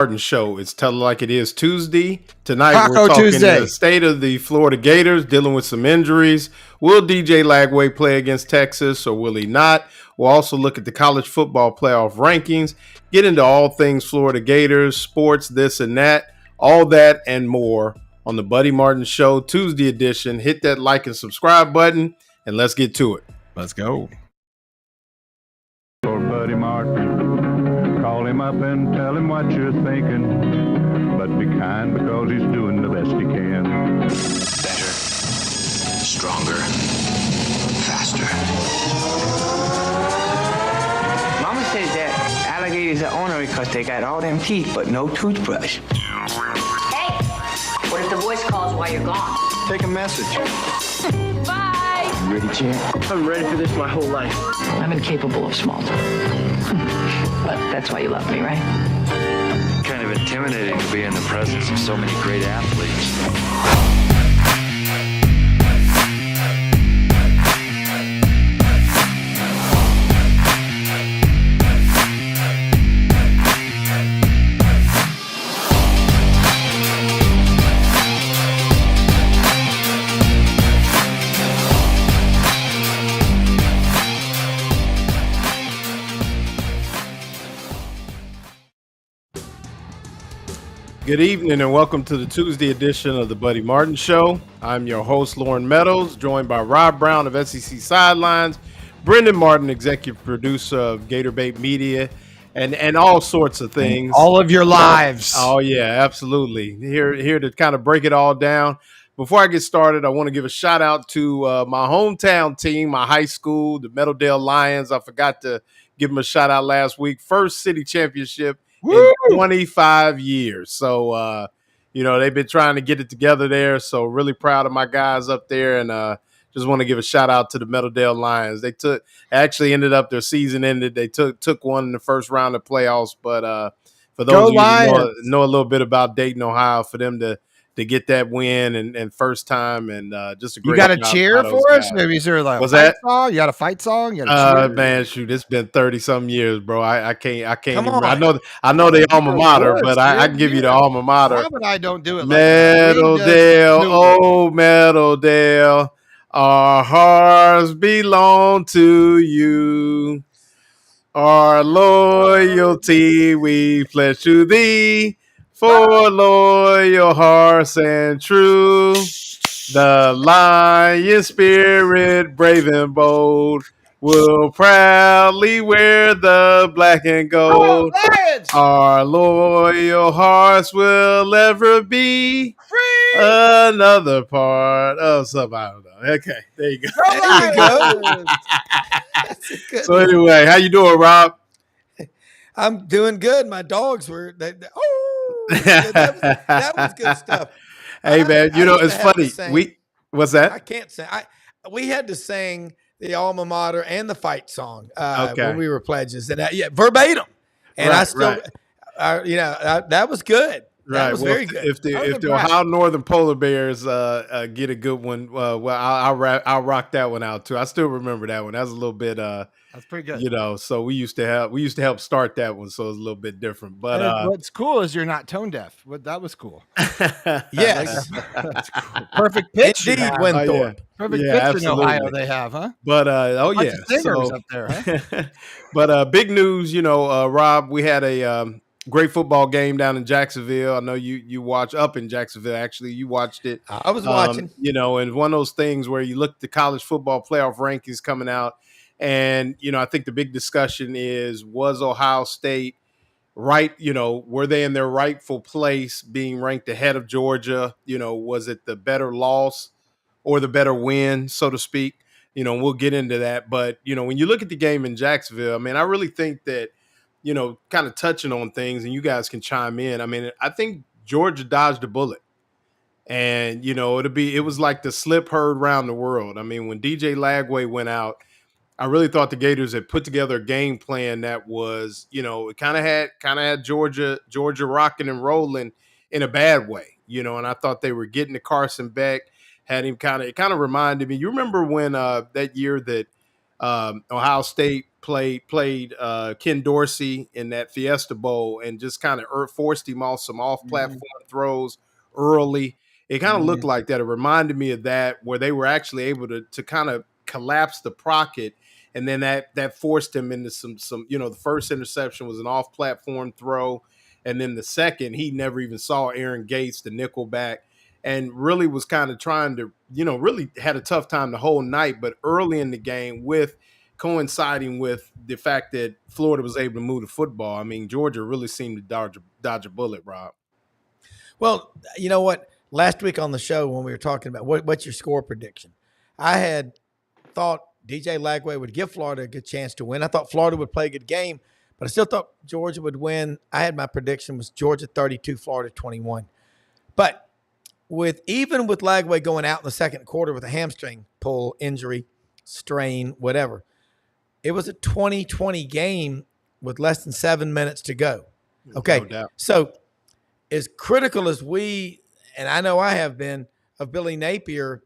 Martin Show. It's Tell It Like It Is Tuesday. Tonight we're Taco talking the Tuesday. state of the Florida Gators dealing with some injuries. Will DJ Lagway play against Texas or will he not? We'll also look at the college football playoff rankings, get into all things Florida Gators, sports, this and that, all that and more on the Buddy Martin Show Tuesday edition. Hit that like and subscribe button and let's get to it. Let's go. For Buddy Martin, call him up and tell him what you're thinking, but be kind because he's doing the best he can. Better, stronger, faster. Mama says that alligators are ornery because they got all them teeth but no toothbrush. Hey, what if the voice calls while you're gone? Take a message. Bye. Ready, champ? I'm ready for this my whole life. I'm incapable of small talk. But that's why you love me, right? Kind of intimidating to be in the presence of so many great athletes. Good evening and welcome to the Tuesday edition of the Buddy Martin Show. I'm your host, Loren Meadows, joined by Rob Browne of SEC Sidelines, Brenden Martin, executive producer of Gator Bait Media, and all sorts of things. All of your lives. Oh, yeah, absolutely. Here to kind of break it all down. Before I get started, I want to give a shout out to my hometown team, my high school, the Meadowdale Lions. I forgot to give them a shout out last week. First city championship in 25 years. So, they've been trying to get it together there. So really proud of my guys up there. And just want to give a shout out to the Meadowdale Lions. Actually ended up, their season ended. They took one in the first round of playoffs. But for those of you who know a little bit about Dayton, Ohio, for them to get that win and first time and just a great. You got a cheer for us? Maybe is there like What's a fight that? song? You got a fight song? You got a cheer? Man, shoot, it's been 30-some years, bro. I can't Come even. on. I know the alma mater, Words, but I can give you the alma mater. Rob and I don't do it like Meadowdale, oh Meadowdale, our hearts belong to you. Our loyalty we pledge to thee. For loyal hearts and true, the lion spirit, brave and bold, will proudly wear the black and gold. Our loyal hearts will ever be Free. another part of something. I don't know. Okay, there you go. There you go. So anyway, how you doing, Rob? I'm doing good. My dogs were that was good stuff. Hey man, it's funny. What's that? I can't sing. We had to sing the alma mater and the fight song when we were pledges, and verbatim. And I still, that was good. That was very good. If the Ohio Northern Polar Bears get a good one, I'll rock that one out too. I still remember that one. That was a little bit. That's pretty good. So we used to help start that one, so it's a little bit different. But what's cool is you're not tone deaf. That was cool. Yes, that's cool. Perfect pitch. Indeed, Winthorpe. Perfect pitch absolutely. In Ohio they have, huh? But singers up there, huh? But big news, Rob. We had a great football game down in Jacksonville. I know you watch up in Jacksonville. Actually, you watched it. I was watching. And one of those things where you look at the college football playoff rankings coming out. And, I think the big discussion was Ohio State right? Were they in their rightful place being ranked ahead of Georgia? Was it the better loss or the better win, so to speak? We'll get into that. But, when you look at the game in Jacksonville, I mean, I really think that, kind of touching on things and you guys can chime in. I mean, I think Georgia dodged a bullet. And, it was like the slip heard around the world. I mean, when DJ Lagway went out, I really thought the Gators had put together a game plan that was, it kind of had Georgia rocking and rolling in a bad way, and I thought they were getting to Carson Beck, had him it kind of reminded me. You remember when that year that Ohio State played Ken Dorsey in that Fiesta Bowl and just kind of forced him off some off-platform throws early. It kind of looked like that. It reminded me of that, where they were actually able to kind of collapse the pocket, and then that forced him into some the first interception was an off-platform throw, and then the second he never even saw Aaron Gates, the nickelback, and really was kind of trying to, really had a tough time the whole night. But early in the game, with coinciding with the fact that Florida was able to move the football, I mean, Georgia really seemed to dodge a bullet, Rob. Well, you know what? Last week on the show when we were talking about what's your score prediction, I had thought DJ Lagway would give Florida a good chance to win. I thought Florida would play a good game, but I still thought Georgia would win. I had my prediction was Georgia 32, Florida 21. But even with Lagway going out in the second quarter with a hamstring pull, injury, strain, whatever, it was a 20-20 game with less than 7 minutes to go. Okay, No doubt. So as critical as we, and I know I have been, of Billy Napier,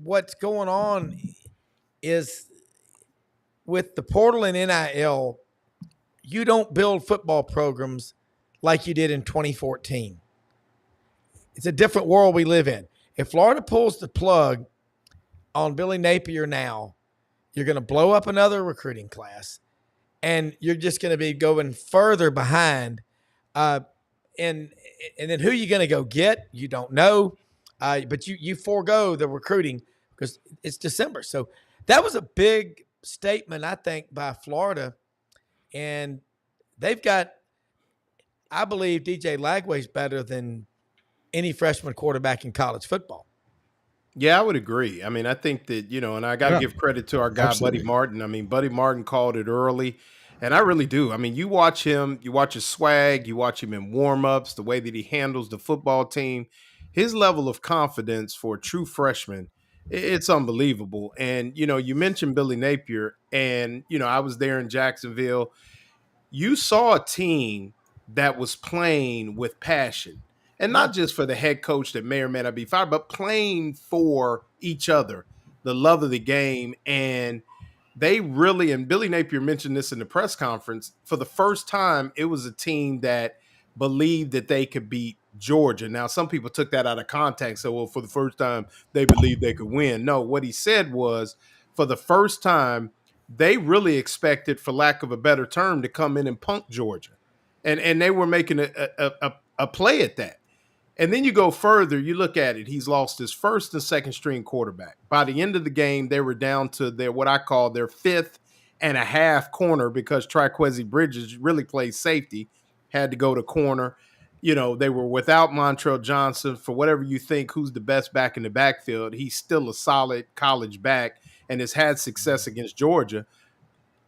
what's going on is with the portal and NIL, you don't build football programs like you did in 2014. It's a different world we live in. If Florida pulls the plug on Billy Napier now, you're going to blow up another recruiting class, and you're just going to be going further behind. And then who you're going to go get, you don't know. But you forego the recruiting because it's December. So that was a big statement, I think, by Florida. And they've got, I believe DJ Lagway's better than any freshman quarterback in college football. Yeah, I would agree. I mean, I think that, and I got to give credit to our guy, Buddy Martin. I mean, Buddy Martin called it early, and I really do. I mean, you watch him, you watch his swag, you watch him in warm-ups, the way that he handles the football team, his level of confidence for a true freshman, it's unbelievable. And, you mentioned Billy Napier, and, I was there in Jacksonville. You saw a team that was playing with passion. And not just for the head coach that may or may not be fired, but playing for each other, the love of the game. And they really, and Billy Napier mentioned this in the press conference, for the first time, it was a team that believed that they could beat Georgia. Now, some people took that out of context. So, well, for the first time, they believed they could win. No, what he said was, for the first time, they really expected, for lack of a better term, to come in and punk Georgia. And they were making a play at that. And then you go further, you look at it. He's lost his first and second string quarterback. By the end of the game, they were down to their what I call their 5th and a half corner because Trikweze Bridges really plays safety, had to go to corner. They were without Montrell Johnson. For whatever you think, who's the best back in the backfield, he's still a solid college back and has had success against Georgia.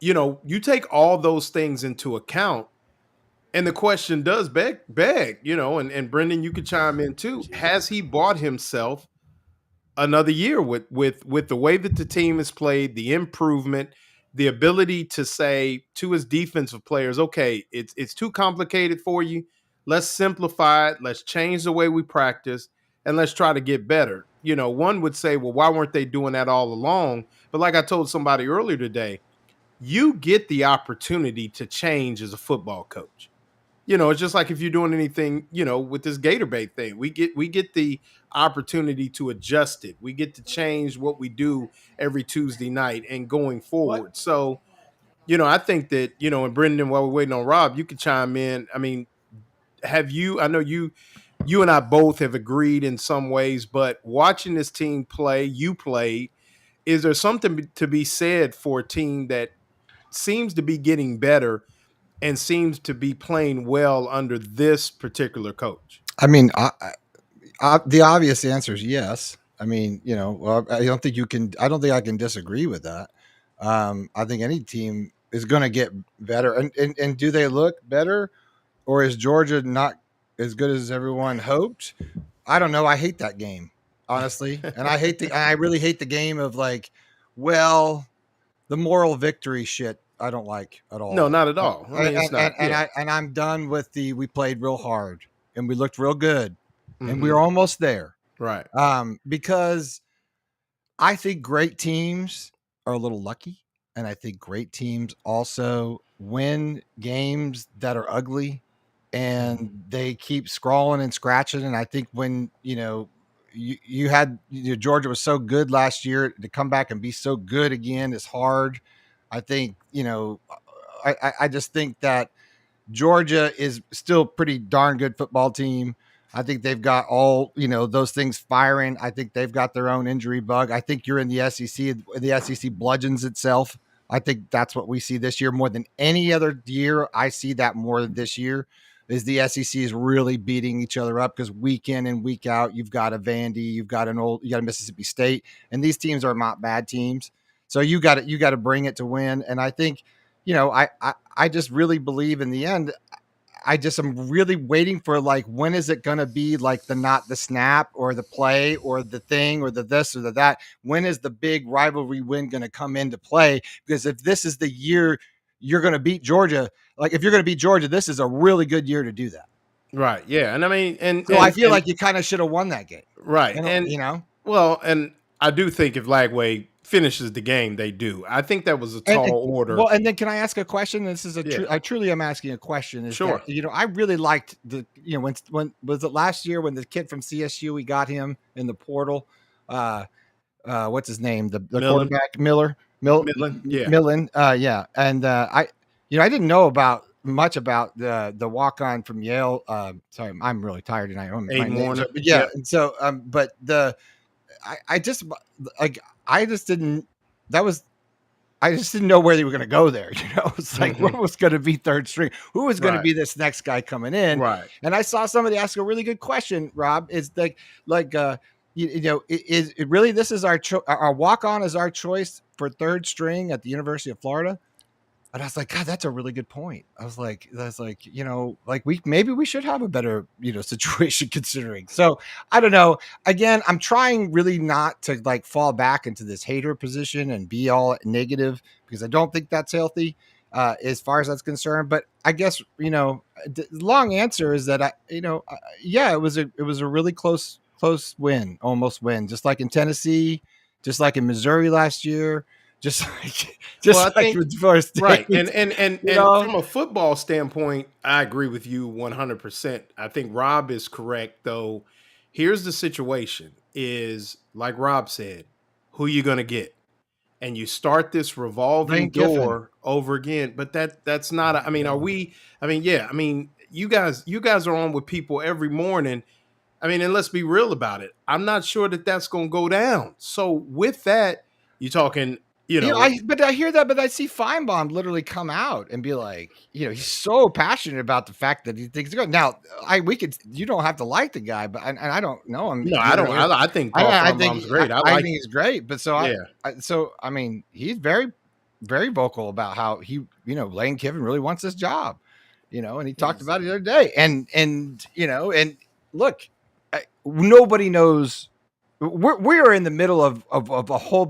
You take all those things into account. And the question does beg, and Brenden, you could chime in too. Has he bought himself another year with the way that the team has played, the improvement, the ability to say to his defensive players, okay, it's too complicated for you. Let's simplify it. Let's change the way we practice, and let's try to get better. One would say, well, why weren't they doing that all along? But like I told somebody earlier today, you get the opportunity to change as a football coach. It's just like if you're doing anything, with this Gator bait thing, we get the opportunity to adjust it. We get to change what we do every Tuesday night and going forward. What? So, I think that, and Brenden, while we're waiting on Rob, you could chime in. I mean, I know you and I both have agreed in some ways, but watching this team play, you played, is there something to be said for a team that seems to be getting better and seems to be playing well under this particular coach? I mean, the obvious answer is yes. I mean, I don't think I can disagree with that. I think any team is going to get better. And do they look better, or is Georgia not as good as everyone hoped? I don't know. I hate that game, honestly. And I really hate the game of the moral victory shit. I don't like at all. No, not at all. I'm done with we played real hard and we looked real good and we were almost there. Right. Because I think great teams are a little lucky, and I think great teams also win games that are ugly, and they keep scrawling and scratching. And I think when you had Georgia was so good last year, to come back and be so good again is hard. I think I just think that Georgia is still a pretty darn good football team. I think they've got all, those things firing. I think they've got their own injury bug. I think you're in the SEC. The SEC bludgeons itself. I think that's what we see this year more than any other year. I see that more this year is the SEC is really beating each other up because week in and week out, you've got a Vandy, you got a Mississippi State, and these teams are not bad teams. So you got to bring it to win. And I think, I just really believe in the end. I'm really waiting for when is it going to be not the snap or the play or the thing or the this or the that? When is the big rivalry win going to come into play? Because if this is the year you're going to beat Georgia, if you're going to beat Georgia, this is a really good year to do that. Right. Yeah. And I mean, I feel like you kind of should have won that game. Right. Well, and I do think if Lagway finishes the game, they do. I think that was a tall order. Well, and then can I ask a question? This is I truly am asking a question. Sure. That, I really liked when was it last year when the kid from CSU, we got him in the portal. What's his name? The quarterback Millen. Yeah. Millen. Yeah. And I didn't know much about the walk-on from Yale. Sorry, I'm really tired tonight. Yeah. And so, but I just didn't know where they were going to go there. It's like, what was going to be third string? Who was going to be this next guy coming in? Right. And I saw somebody ask a really good question, Rob, is is it really, this is our walk-on is our choice for third string at the University of Florida? And I was like, God, that's a really good point. I was like, maybe we should have a better, situation considering. So I don't know. Again, I'm trying really not to fall back into this hater position and be all negative because I don't think that's healthy as far as that's concerned. But I guess, the long answer is that it was a really close win, almost win, just like in Tennessee, just like in Missouri last year. Right. And from a football standpoint, I agree with you 100%. I think Rob is correct, though. Here's the situation is, like Rob said, who you going to get? And you start this revolving door over again. But that's not, you guys are on with people every morning. And let's be real about it. I'm not sure that's going to go down. So with that, you're talking, but I hear that, but I see Feinbaum literally come out and be like, he's so passionate about the fact that he thinks it's good. Now, you don't have to like the guy, but I don't know him. No, I don't. I think Paul Feinbaum's great. I think he's great, but he's very, very vocal about how he, Lane Kiffin really wants this job, and he talked about it the other day, and look, nobody knows. We are in the middle of a whole,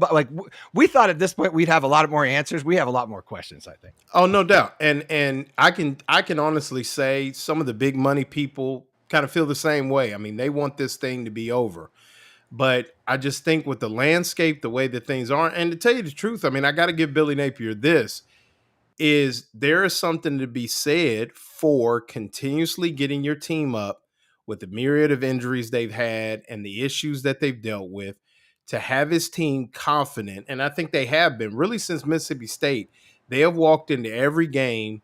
we thought at this point we'd have a lot more answers. We have a lot more questions, I think. Oh, no doubt. And I can honestly say some of the big money people kind of feel the same way. They want this thing to be over. But I just think with the landscape, the way that things are, and to tell you the truth, I got to give Billy Napier this, is there is something to be said for continuously getting your team up with the myriad of injuries they've had and the issues that they've dealt with, to have his team confident. And I think they have been really since Mississippi State. They have walked into every game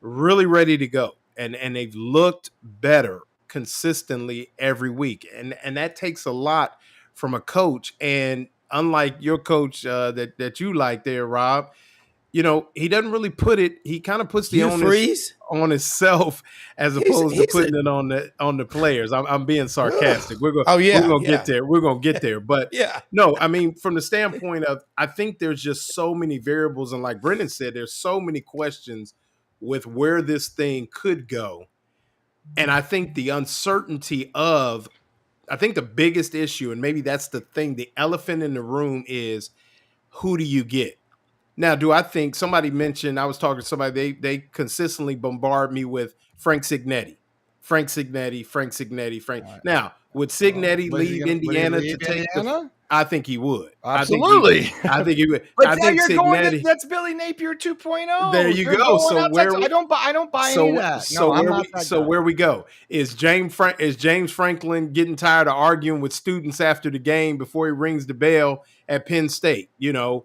really ready to go. And they've looked better consistently every week. And that takes a lot from a coach. And unlike your coach that you like there, Rob, he doesn't really he kind of puts the onus on himself as opposed to putting it on the players. I'm being sarcastic. We're going to get there. We're going to get there. But no, from the standpoint of, I think there's just so many variables. And like Brenden said, there's so many questions with where this thing could go. And I think the uncertainty I think the biggest issue, and maybe that's the thing, the elephant in the room is, who do you get? Now, do I think somebody mentioned, I was talking to somebody, they consistently bombard me with Frank Cignetti. Right. Now, would Cignetti leave Indiana to take Indiana? I think he would. Absolutely. I think he would. But I now think you're Signetti, going. That's Billy Napier 2.0. There you go. So where I don't buy any of that. So I'm where not we that so guy. where we go is James Franklin getting tired of arguing with students after the game before he rings the bell at Penn State. I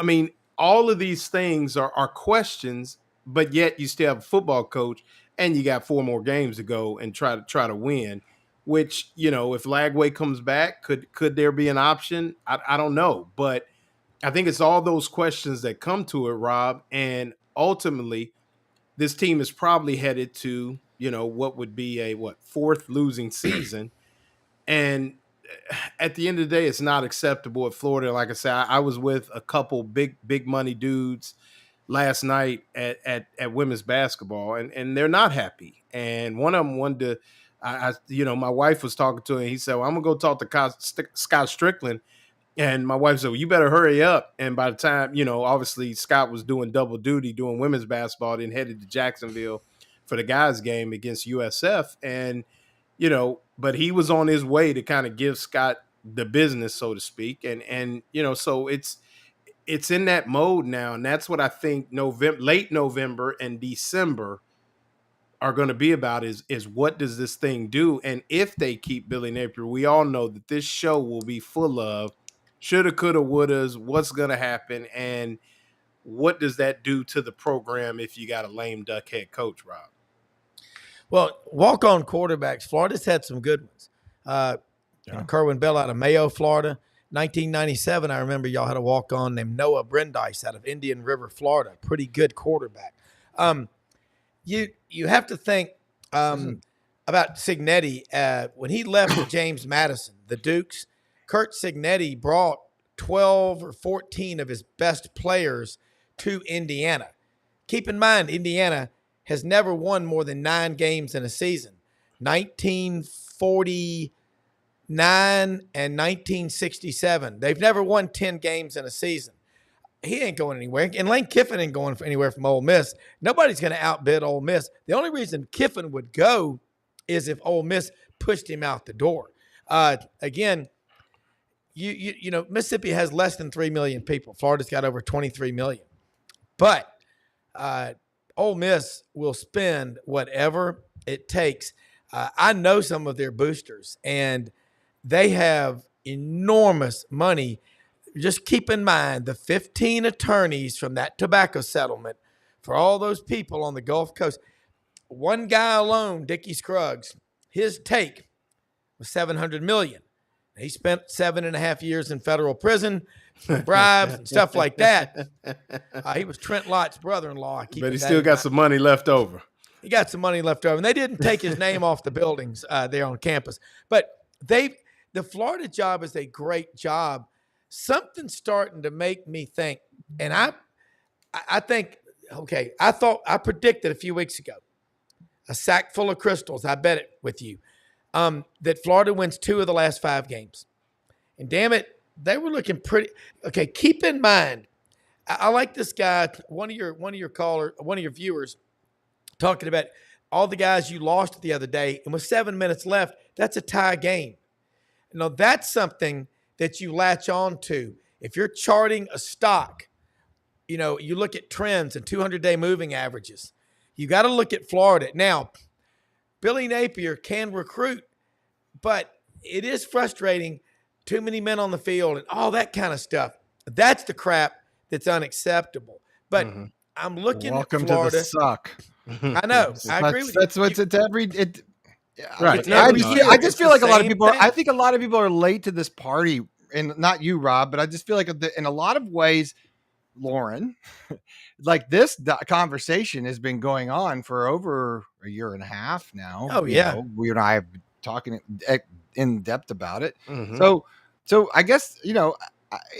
mean, all of these things are questions, but yet you still have a football coach, and you got 4 more games to go and try to win. Which, if Lagway comes back, could there be an option? I don't know, but I think it's all those questions that come to it, Rob, and ultimately, this team is probably headed to what would be a 4th losing season, and at the end of the day, it's not acceptable at Florida. Like I said, I was with a couple big money dudes last night at women's basketball, and they're not happy. And one of them wanted to, my wife was talking to him. And he said, "Well, I'm gonna go talk to Scott Strickland." And my wife said, "Well, you better hurry up." And by the time, obviously Scott was doing double duty, doing women's basketball, then headed to Jacksonville for the guys' game against USF. And but he was on his way to kind of give Scott the business, so to speak. And so it's in that mode now. And that's what I think late November and December are going to be about is what does this thing do? And if they keep Billy Napier, we all know that this show will be full of shoulda, coulda, wouldas, what's going to happen, and what does that do to the program if you got a lame duck head coach, Rob? Well, walk-on quarterbacks, Florida's had some good ones. Kerwin Bell out of Mayo, Florida. 1997, I remember y'all had a walk-on named Noah Brandeis out of Indian River, Florida. Pretty good quarterback. You have to think about Signetti. When he left James Madison, the Dukes, Curt Signetti brought 12 or 14 of his best players to Indiana. Keep in mind, Indiana has never won more than 9 games in a season. 1949 and 1967. They've never won 10 games in a season. He ain't going anywhere. And Lane Kiffin ain't going anywhere from Ole Miss. Nobody's going to outbid Ole Miss. The only reason Kiffin would go is if Ole Miss pushed him out the door. Again, Mississippi has less than 3 million people. Florida's got over 23 million. But Ole Miss will spend whatever it takes. I know some of their boosters, and they have enormous money. Just keep in mind the 15 attorneys from that tobacco settlement for all those people on the Gulf Coast. One guy alone, Dickie Scruggs, his take was $700 million. He spent 7.5 years in federal prison, bribes and stuff like that. He was Trent Lott's brother-in-law. But he still got some money left over. He got some money left over. And they didn't take his name off the buildings there on campus. But the Florida job is a great job. Something's starting to make me think, and I think, okay, I predicted a few weeks ago, a sack full of crystals, I bet it with you, that Florida wins 2 of the last 5 games. And damn it, they were looking pretty. Okay, keep in mind, I like this guy, one of your viewers talking about all the guys you lost the other day, and with 7 minutes left, that's a tie game. Now, that's something that you latch on to. If you're charting a stock, you look at trends and 200-day moving averages. You got to look at Florida. Now, Billy Napier can recruit, but it is frustrating. Too many men on the field and all that kind of stuff. That's the crap that's unacceptable. But I'm looking at Florida. Welcome to the suck. I know. I agree with you. That's what's right. I I just feel like a lot of people. I think a lot of people are late to this party, and not you, Rob, but I just feel like in a lot of ways, Loren, like this conversation has been going on for over a year and a half now. Oh yeah, we and I have been talking in depth about it. So I guess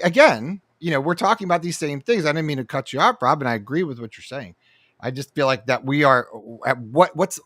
again, we're talking about these same things. I didn't mean to cut you off, Rob, and I agree with what you're saying. I just feel like that we are at what's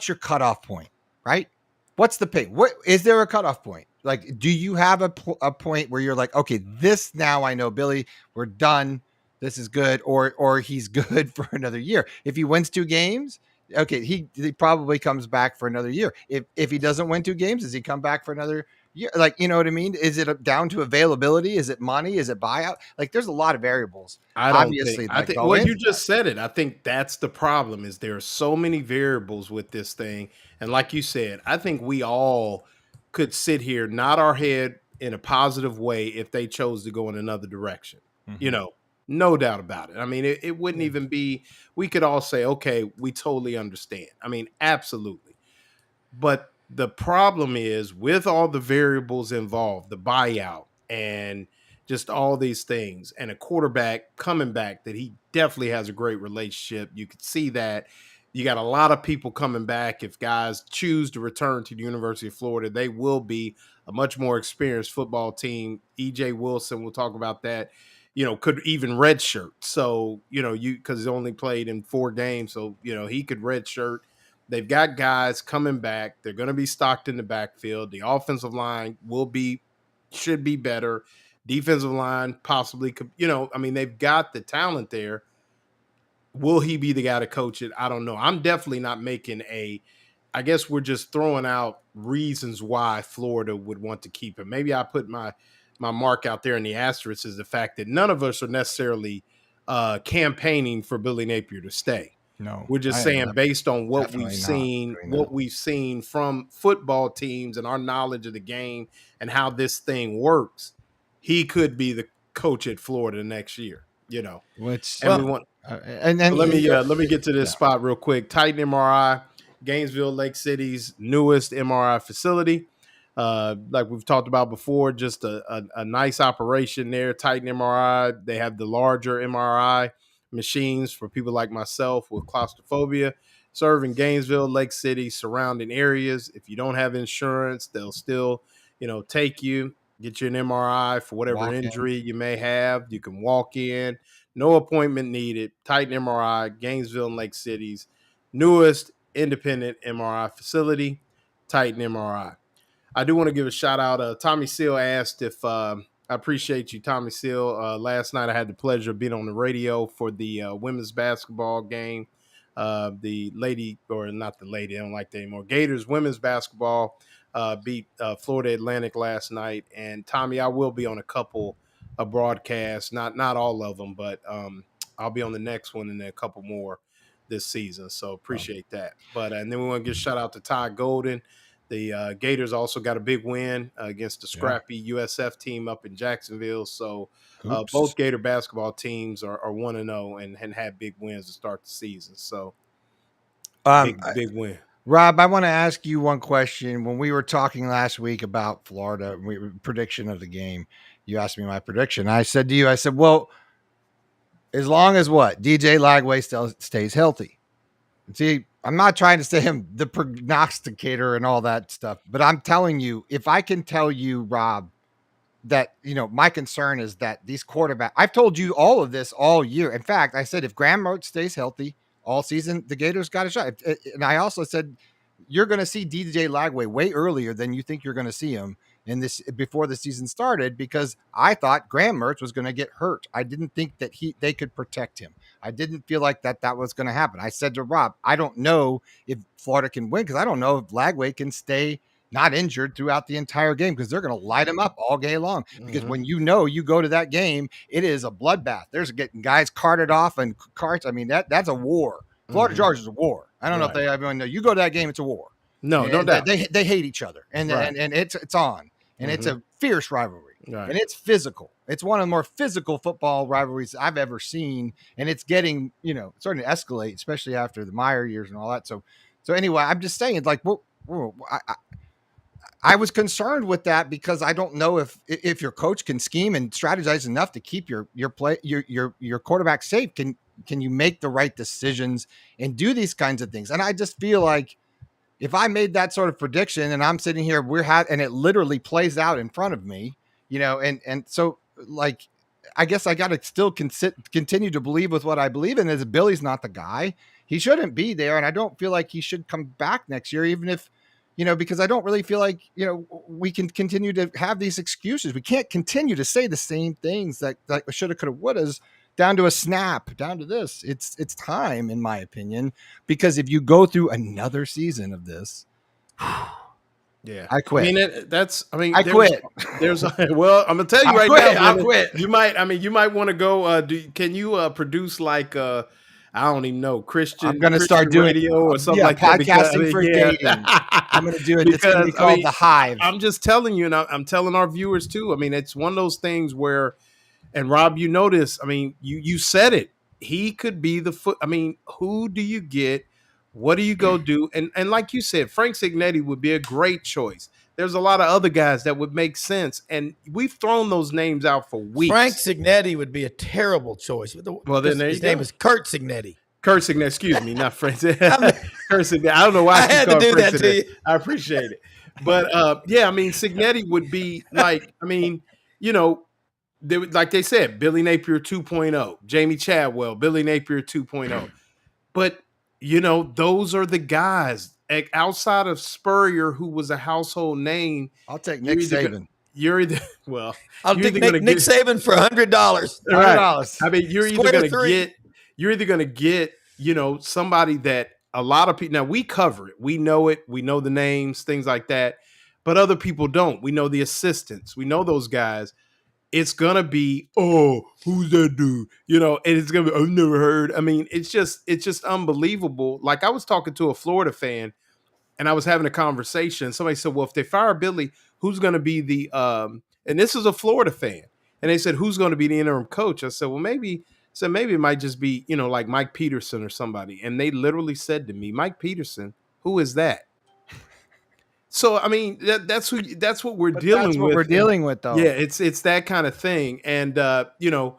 your cutoff point, right? What's the pay? What is there a cutoff point? Like, do you have a point where you're like, okay, this now I know Billy, we're done. This is good, or he's good for another year. If he wins 2 games, okay, he probably comes back for another year. If he doesn't win 2 games, does he come back for another Yeah, like, you know what I mean? Is it down to availability? Is it money? Is it buyout? Like, there's a lot of variables. I think well, you just said it. I think that's the problem is there are so many variables with this thing. And like you said, I think we all could sit here, nod our head in a positive way if they chose to go in another direction. No doubt about it. I mean, it wouldn't even be, we could all say, okay, we totally understand. I mean, absolutely. But the problem is with all the variables involved, the buyout and just all these things, and a quarterback coming back that he definitely has a great relationship. You could see that. You got a lot of people coming back. If guys choose to return to the University of Florida, they will be a much more experienced football team. EJ Wilson, we'll talk about that, could even redshirt. So, because he only played in 4 games. So, he could redshirt. They've got guys coming back. They're going to be stocked in the backfield. The offensive line should be better. Defensive line possibly could, they've got the talent there. Will he be the guy to coach it? I don't know. I'm definitely not making I guess we're just throwing out reasons why Florida would want to keep him. Maybe I put my mark out there in the asterisk is the fact that none of us are necessarily campaigning for Billy Napier to stay. No, we're just saying based on what we've seen from football teams and our knowledge of the game and how this thing works, he could be the coach at Florida next year. Let me get to this spot real quick. Titan MRI, Gainesville, Lake City's newest MRI facility. Like we've talked about before, just a nice operation there. Titan MRI. They have the larger MRI machines for people like myself with claustrophobia, serving Gainesville, Lake City, surrounding areas. If you don't have insurance, they'll still, take you, get you an MRI for whatever injury you may have. You can walk in, no appointment needed. Titan MRI, Gainesville and Lake City's newest independent MRI facility, Titan MRI. I do want to give a shout out. Tommy Seal asked if I appreciate you, Tommy Seal. Last night I had the pleasure of being on the radio for the women's basketball game. The lady, or not the lady, I don't like that anymore. Gators women's basketball beat Florida Atlantic last night. And Tommy, I will be on a couple of broadcasts, not all of them, but I'll be on the next one and then a couple more this season. So appreciate that. But and then we want to give a shout out to Ty Golden. The Gators also got a big win against the scrappy USF team up in Jacksonville. So both Gator basketball teams are 1-0 and had big wins to start the season. So big win. Rob, I want to ask you one question. When we were talking last week about Florida, prediction of the game, you asked me my prediction. I said to you, well, as long as DJ Lagway still stays healthy. See, I'm not trying to say him the prognosticator and all that stuff, but I'm telling you, if I can tell you, Rob, that, my concern is that these quarterbacks, I've told you all of this all year. In fact, I said, if Graham Mertz stays healthy all season, the Gators got a shot. And I also said, you're going to see DJ Lagway way earlier than you think you're going to see him in this before the season started, because I thought Graham Mertz was going to get hurt. I didn't think that they could protect him. I didn't feel like that was going to happen. I said to Rob, I don't know if Florida can win because I don't know if Lagway can stay not injured throughout the entire game, because they're going to light him up all game long. Because when you go to that game, it is a bloodbath. There's getting guys carted off and carts. I mean, that's a war. Florida Georgia is a war. I don't know if everyone know. You go to that game, it's a war. No doubt. They hate each other, and it's on, and it's a fierce rivalry, and it's physical. It's one of the more physical football rivalries I've ever seen, and it's getting starting to escalate, especially after the Meyer years and all that. So anyway, I'm just saying, like, I was concerned with that because I don't know if your coach can scheme and strategize enough to keep your quarterback safe. Can you make the right decisions and do these kinds of things? And I just feel like if I made that sort of prediction and I'm sitting here, and it literally plays out in front of me, and so, like, I guess I got to still continue to believe with what I believe in is Billy's not the guy. He shouldn't be there. And I don't feel like he should come back next year, even if, because I don't really feel like, we can continue to have these excuses. We can't continue to say the same things that shoulda, coulda, wouldas down to a snap, down to this. It's time, in my opinion, because if you go through another season of this, Yeah, I quit. I quit. There's well, I'm gonna tell you right now. I'll quit. You might want to go. Can you produce like I don't even know Christian. I'm gonna Christian start doing radio or something like podcasting that. for dating. I'm gonna do it. It's gonna be called The Hive. I'm just telling you, and I'm telling our viewers too. I mean, it's one of those things where, and Rob, you know this. I mean, you said it. He could be the foot. I mean, who do you get? What do you go do? And like you said, Frank Cignetti would be a great choice. There's a lot of other guys that would make sense, and we've thrown those names out for weeks. Frank Cignetti would be a terrible choice. Well, then his name is Kurt Cignetti. Kurt Cignetti, excuse me, not Frank. Kurt Cignetti. I don't know why I had to do that to you. I appreciate it, but yeah, I mean, Cignetti would be like, I mean, you know, like they said, Billy Napier 2.0, Jamie Chadwell, Billy Napier 2.0, but you know, those are the guys outside of Spurrier, who was a household name. I'll take Nick Saban. I'll take Nick Saban for $100. Right. I mean, you're either going to get, you know, somebody that a lot of people. Now we cover it, we know it, we know the names, things like that, but other people don't. We know the assistants, we know those guys. It's gonna be, oh, who's that dude? You know, and it's gonna be, I've never heard. I mean, it's just unbelievable. Like, I was talking to a Florida fan, and I was having a conversation. Somebody said, well, if they fire Billy, who's gonna be the and this is a Florida fan, and they said, who's gonna be the interim coach? I said, well, maybe it might just be, you know, like Mike Peterson or somebody. And they literally said to me, Mike Peterson, who is that? So I mean, that's what we're dealing with. We're dealing with, though. Yeah, it's that kind of thing. And you know,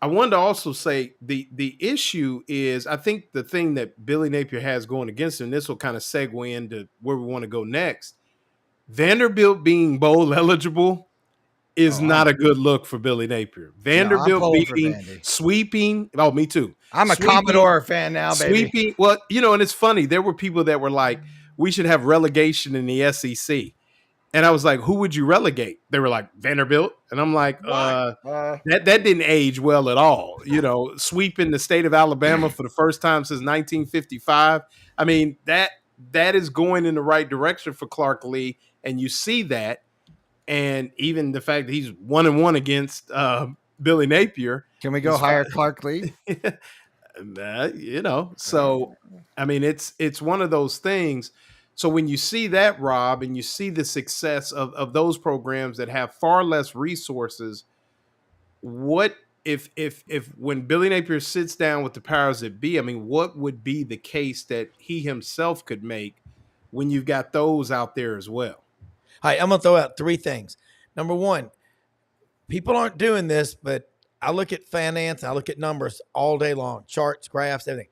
I wanted to also say the issue is, I think the thing that Billy Napier has going against him, and this will kind of segue into where we want to go next. Vanderbilt being bowl eligible is not a good look for Billy Napier. Vanderbilt sweeping. Oh, me too. I'm a Commodore fan now, baby. Sweeping. Well, you know, and it's funny. There were people that were like, we should have relegation in the SEC. And I was like, who would you relegate? They were like, Vanderbilt. And I'm like, that didn't age well at all. You know, sweeping the state of Alabama for the first time since 1955. I mean, that is going in the right direction for Clark Lee. And you see that. And even the fact that he's 1-1 against Billy Napier. Can we go hire Clark Lee? You know, so I mean, it's one of those things. So when you see that, Rob, and you see the success of those programs that have far less resources, what if when Billy Napier sits down with the powers that be, I mean, what would be the case that he himself could make when you've got those out there as well? All right, I'm going to throw out three things. Number one, people aren't doing this, but I look at finance, I look at numbers all day long, charts, graphs, everything.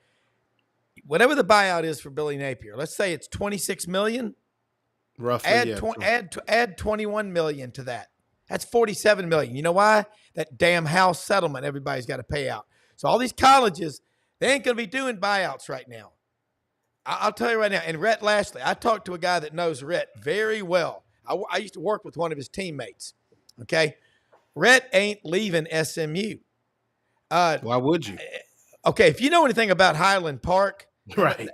Whatever the buyout is for Billy Napier, let's say it's $26 million. Roughly, add $21 million to that. That's $47 million. You know why? That damn house settlement everybody's got to pay out. So all these colleges, they ain't going to be doing buyouts right now. I'll tell you right now. And Rhett Lashley, I talked to a guy that knows Rhett very well. I used to work with one of his teammates. Okay, Rhett ain't leaving SMU. Why would you? Okay, if you know anything about Highland Park, right?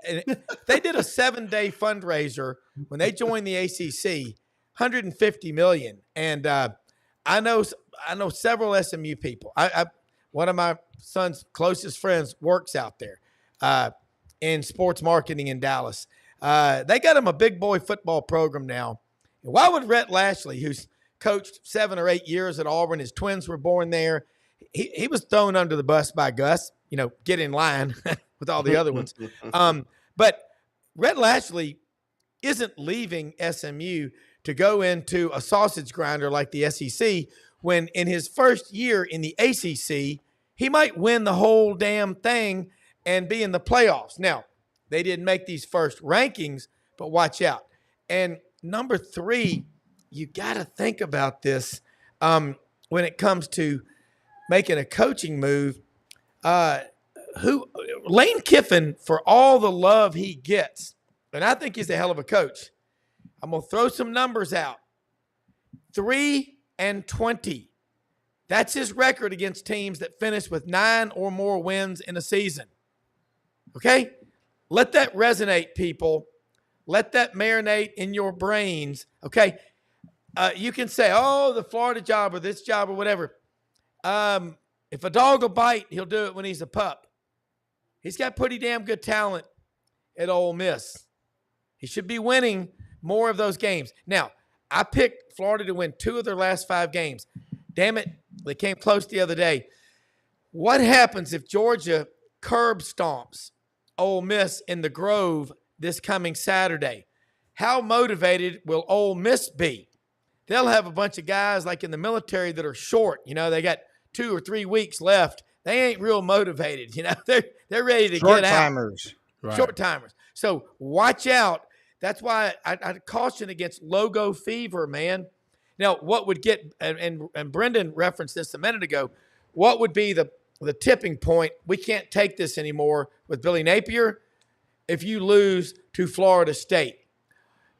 They did a 7-day fundraiser when they joined the ACC, $150 million, and I know several SMU people. One of my son's closest friends works out there in sports marketing in Dallas. They got him a big boy football program now. Why would Rhett Lashley, who's coached 7 or 8 years at Auburn, his twins were born there, he was thrown under the bus by Gus, you know, get in line with all the other ones. But Rhett Lashley isn't leaving SMU to go into a sausage grinder like the SEC when in his first year in the ACC, he might win the whole damn thing and be in the playoffs. Now, they didn't make these first rankings, but watch out. And number 3, you got to think about this when it comes to making a coaching move. Lane Kiffin, for all the love he gets, and I think he's a hell of a coach. I'm going to throw some numbers out. 3-20. That's his record against teams that finish with 9 or more wins in a season. Okay? Let that resonate, people. Let that marinate in your brains. Okay. You can say, oh, the Florida job or this job or whatever. If a dog will bite, he'll do it when he's a pup. He's got pretty damn good talent at Ole Miss. He should be winning more of those games. Now, I picked Florida to win 2 of their last 5 games. Damn it, they came close the other day. What happens if Georgia curb stomps Ole Miss in the Grove this coming Saturday? How motivated will Ole Miss be? They'll have a bunch of guys like in the military that are short. You know, they got 2 or 3 weeks left. They ain't real motivated. You know, they're ready to get out. Short-timers. Right. Short-timers. So watch out. That's why I caution against logo fever, man. Now, what would get, and Brenden referenced this a minute ago, what would be the tipping point? We can't take this anymore with Billy Napier if you lose to Florida State.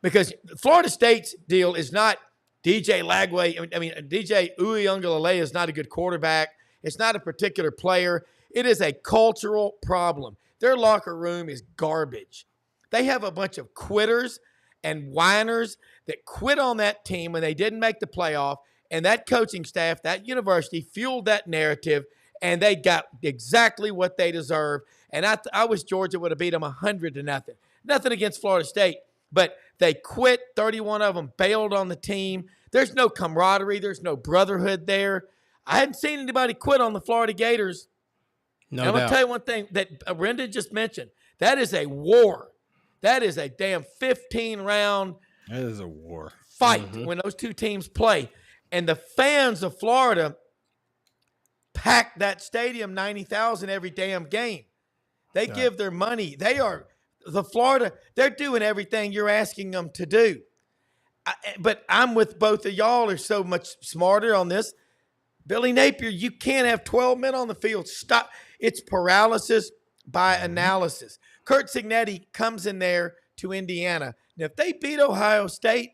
Because Florida State's deal is not DJ Lagway. I mean, DJ Uiagalelei is not a good quarterback. It's not a particular player. It is a cultural problem. Their locker room is garbage. They have a bunch of quitters and whiners that quit on that team when they didn't make the playoff, and that coaching staff, that university, fueled that narrative, and they got exactly what they deserve. And I wish Georgia would have beat them 100-0. Nothing against Florida State, but they quit. 31 of them bailed on the team. There's no camaraderie. There's no brotherhood there. I hadn't seen anybody quit on the Florida Gators. No doubt. I'm going to tell you one thing that Brenden just mentioned. That is a war. That is a damn 15-round That is a war fight when those two teams play. And the fans of Florida pack that stadium 90,000 every damn game. They give their money. They are the Florida. They're doing everything you're asking them to do. But I'm with both of y'all are so much smarter on this. Billy Napier, you can't have 12 men on the field. Stop. It's paralysis by analysis. Curt Cignetti comes in there to Indiana. Now, if they beat Ohio State,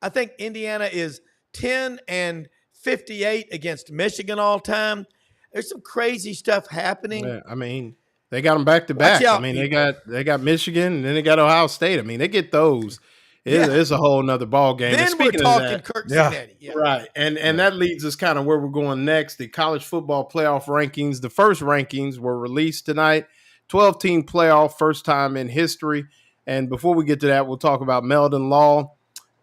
I think Indiana is 10-58 against Michigan all time. There's some crazy stuff happening. Yeah, I mean, they got them back to back. I mean, they got Michigan and then they got Ohio State. I mean, they get those. It's a whole nother ball game. Then we're talking Curt Cignetti. Yeah. Right. And that leads us kind of where we're going next. The college football playoff rankings. The first rankings were released tonight. 12-team playoff, first time in history. And before we get to that, we'll talk about Meldon Law,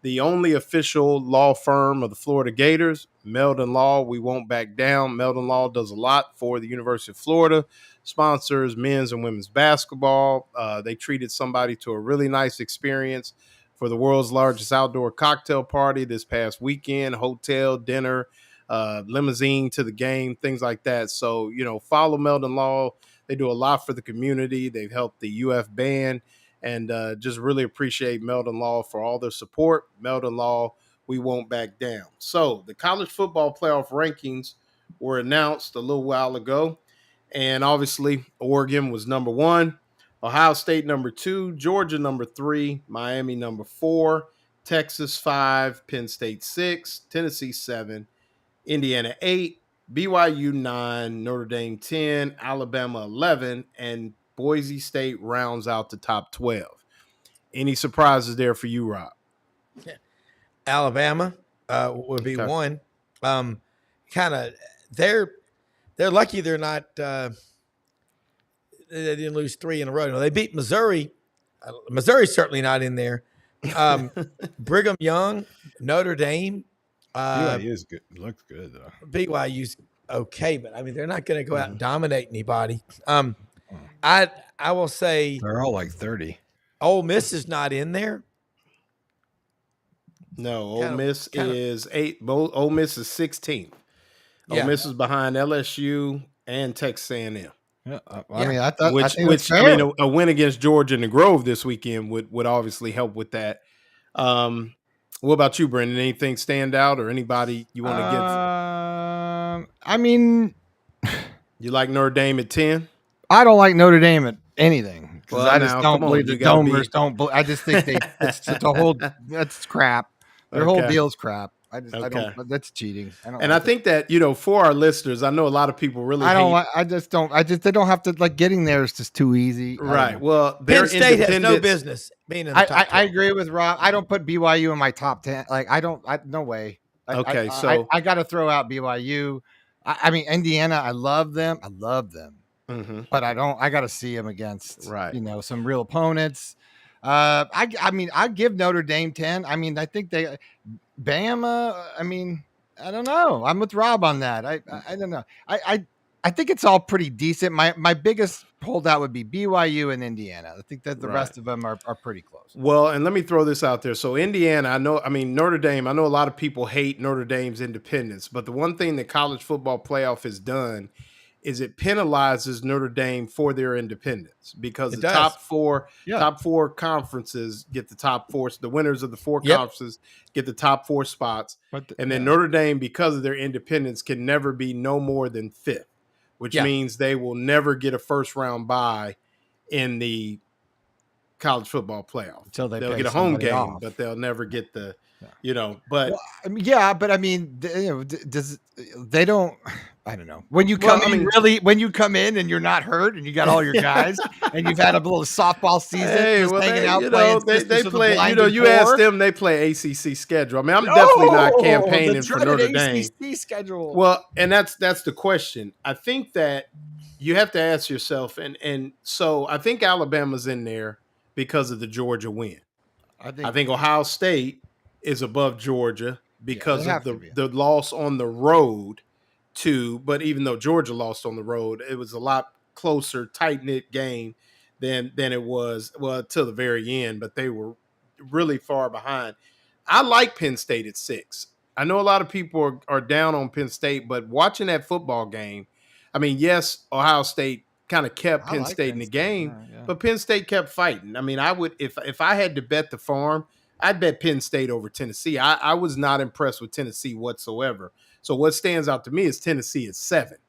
the only official law firm of the Florida Gators. Meldon Law, we won't back down. Meldon Law does a lot for the University of Florida, sponsors men's and women's basketball. They treated somebody to a really nice experience for the world's largest outdoor cocktail party this past weekend, hotel, dinner, limousine to the game, things like that. So, follow Meldon Law. They do a lot for the community. They've helped the UF band, and just really appreciate Meldon Law for all their support. Meldon Law, we won't back down. So the college football playoff rankings were announced a little while ago, and obviously Oregon was number 1. Ohio State number 2, Georgia number 3, Miami number 4, Texas 5, Penn State 6, Tennessee 7, Indiana 8, BYU 9, Notre Dame 10, Alabama 11, and Boise State rounds out the top 12. Any surprises there for you, Rob? Alabama would be one. They're lucky they're not. They didn't lose 3 in a row. No, they beat Missouri. Missouri's certainly not in there. Brigham Young, Notre Dame. BYU is good. Looks good though. BYU's okay, but I mean they're not going to go out and dominate anybody. I will say they're all like 30. Ole Miss is not in there. No, Ole Miss is 8. Ole Miss is 16th. Ole Miss is behind LSU and Texas A&M. Yeah, I mean, I thought a win against Georgia in the Grove this weekend would obviously help with that. What about you, Brenden? Anything stand out or anybody you want to give? I mean, you like Notre Dame at 10? I don't like Notre Dame at anything because well, I just don't believe the Domers don't. I just think that's crap. Their whole deal's crap. I don't. That's cheating. I think that for our listeners, I know a lot of people really. They don't have to getting there is just too easy. Right. Well, Penn State has no business being in the top 10. I agree with Rob. I don't put BYU in my top 10. No way. I got to throw out BYU. I mean, Indiana. I love them. Mm-hmm. But I got to see them against some real opponents. I give Notre Dame 10. I mean, I think Bama. I mean, I don't know. I'm with Rob on that. I don't know. I think it's all pretty decent. My biggest holdout would be BYU and Indiana. I think that the rest of them are pretty close. Well, and let me throw this out there. So Indiana, Notre Dame, I know a lot of people hate Notre Dame's independence, but the one thing that college football playoff has done is it penalizes Notre Dame for their independence because top four conferences get the top four. So the winners of the four conferences get the top 4 spots. And then Notre Dame, because of their independence, can never be no more than 5th, which means they will never get a first round bye in the college football playoff. Until they'll get a home game, but they'll never get the, but but I mean, they don't. I don't know. When you come when you come in and you're not hurt and you got all your guys and you've had a little softball season, hanging out they play. You ask them, they play ACC schedule. I mean, I'm definitely not campaigning for Notre Dame. ACC schedule. Well, and that's the question. I think that you have to ask yourself, and so I think Alabama's in there because of the Georgia win. I think Ohio State is above Georgia because of the loss on the road. But even though Georgia lost on the road, it was a lot closer, tight-knit game than it was, till the very end, but they were really far behind. I like Penn State at 6. I know a lot of people are down on Penn State, but watching that football game, I mean, yes, Ohio State kind of kept Penn State in the game, but Penn State kept fighting. I mean, I would, if I had to bet the farm, I'd bet Penn State over Tennessee. I was not impressed with Tennessee whatsoever. So what stands out to me is Tennessee is 7.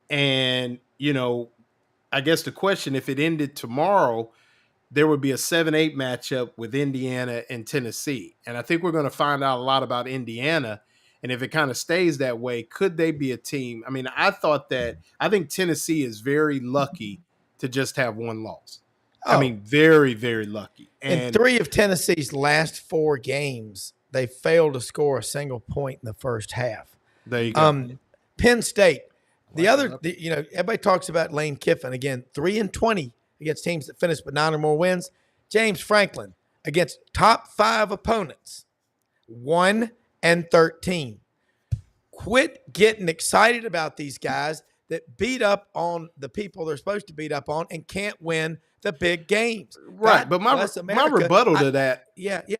And, I guess the question, if it ended tomorrow, there would be a 7-8 matchup with Indiana and Tennessee. And I think we're going to find out a lot about Indiana. And if it kind of stays that way, could they be a team? I mean, I think Tennessee is very lucky to just have 1 loss. I mean, very, very lucky. And in 3 of Tennessee's last 4 games, they failed to score a single point in the first half. There you go. Penn State, everybody talks about Lane Kiffin again, 3-20 against teams that finish with 9 or more wins. James Franklin against top 5 opponents, 1-13. Quit getting excited about these guys that beat up on the people they're supposed to beat up on and can't win the big games. Right. But my rebuttal to that,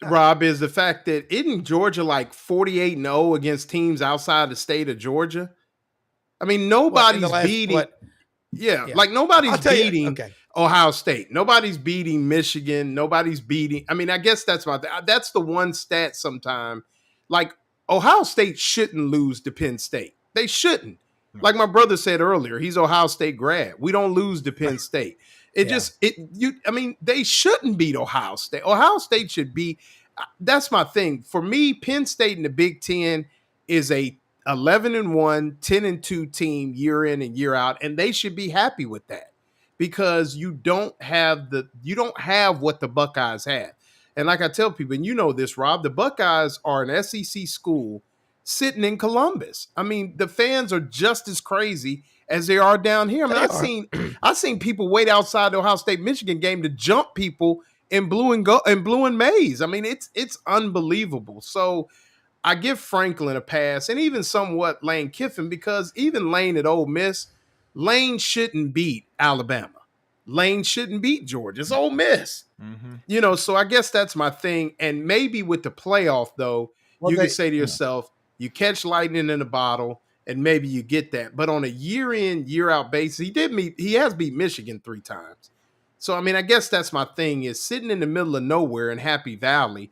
Rob, is the fact that isn't Georgia like 48-0 against teams outside the state of Georgia? I mean, nobody's beating. Nobody's beating Ohio State. Nobody's beating Michigan. Nobody's beating. I mean, I guess that's the one stat sometime. Like, Ohio State shouldn't lose to Penn State. They shouldn't. Like my brother said earlier, he's Ohio State grad. We don't lose to Penn State. They shouldn't beat Ohio State. Ohio State should be. That's my thing. For me, Penn State in the Big Ten is a 11-1, 10-2 team year in and year out, and they should be happy with that because you don't have what the Buckeyes have. And like I tell people, and you know this, Rob, the Buckeyes are an SEC school sitting in Columbus. I mean, the fans are just as crazy as they are down here. I mean, I've seen people wait outside the Ohio State Michigan game to jump people in blue and maize. I mean, it's unbelievable. So I give Franklin a pass, and even somewhat Lane Kiffin, because even Lane at Ole Miss, Lane shouldn't beat Alabama. Lane shouldn't beat Georgia. It's Ole Miss. Mm-hmm. So I guess that's my thing. And maybe with the playoff, though, you can say to yourself, you catch lightning in a bottle, and maybe you get that. But on a year-in, year-out basis, he has beat Michigan 3 times. So, I mean, I guess that's my thing is sitting in the middle of nowhere in Happy Valley,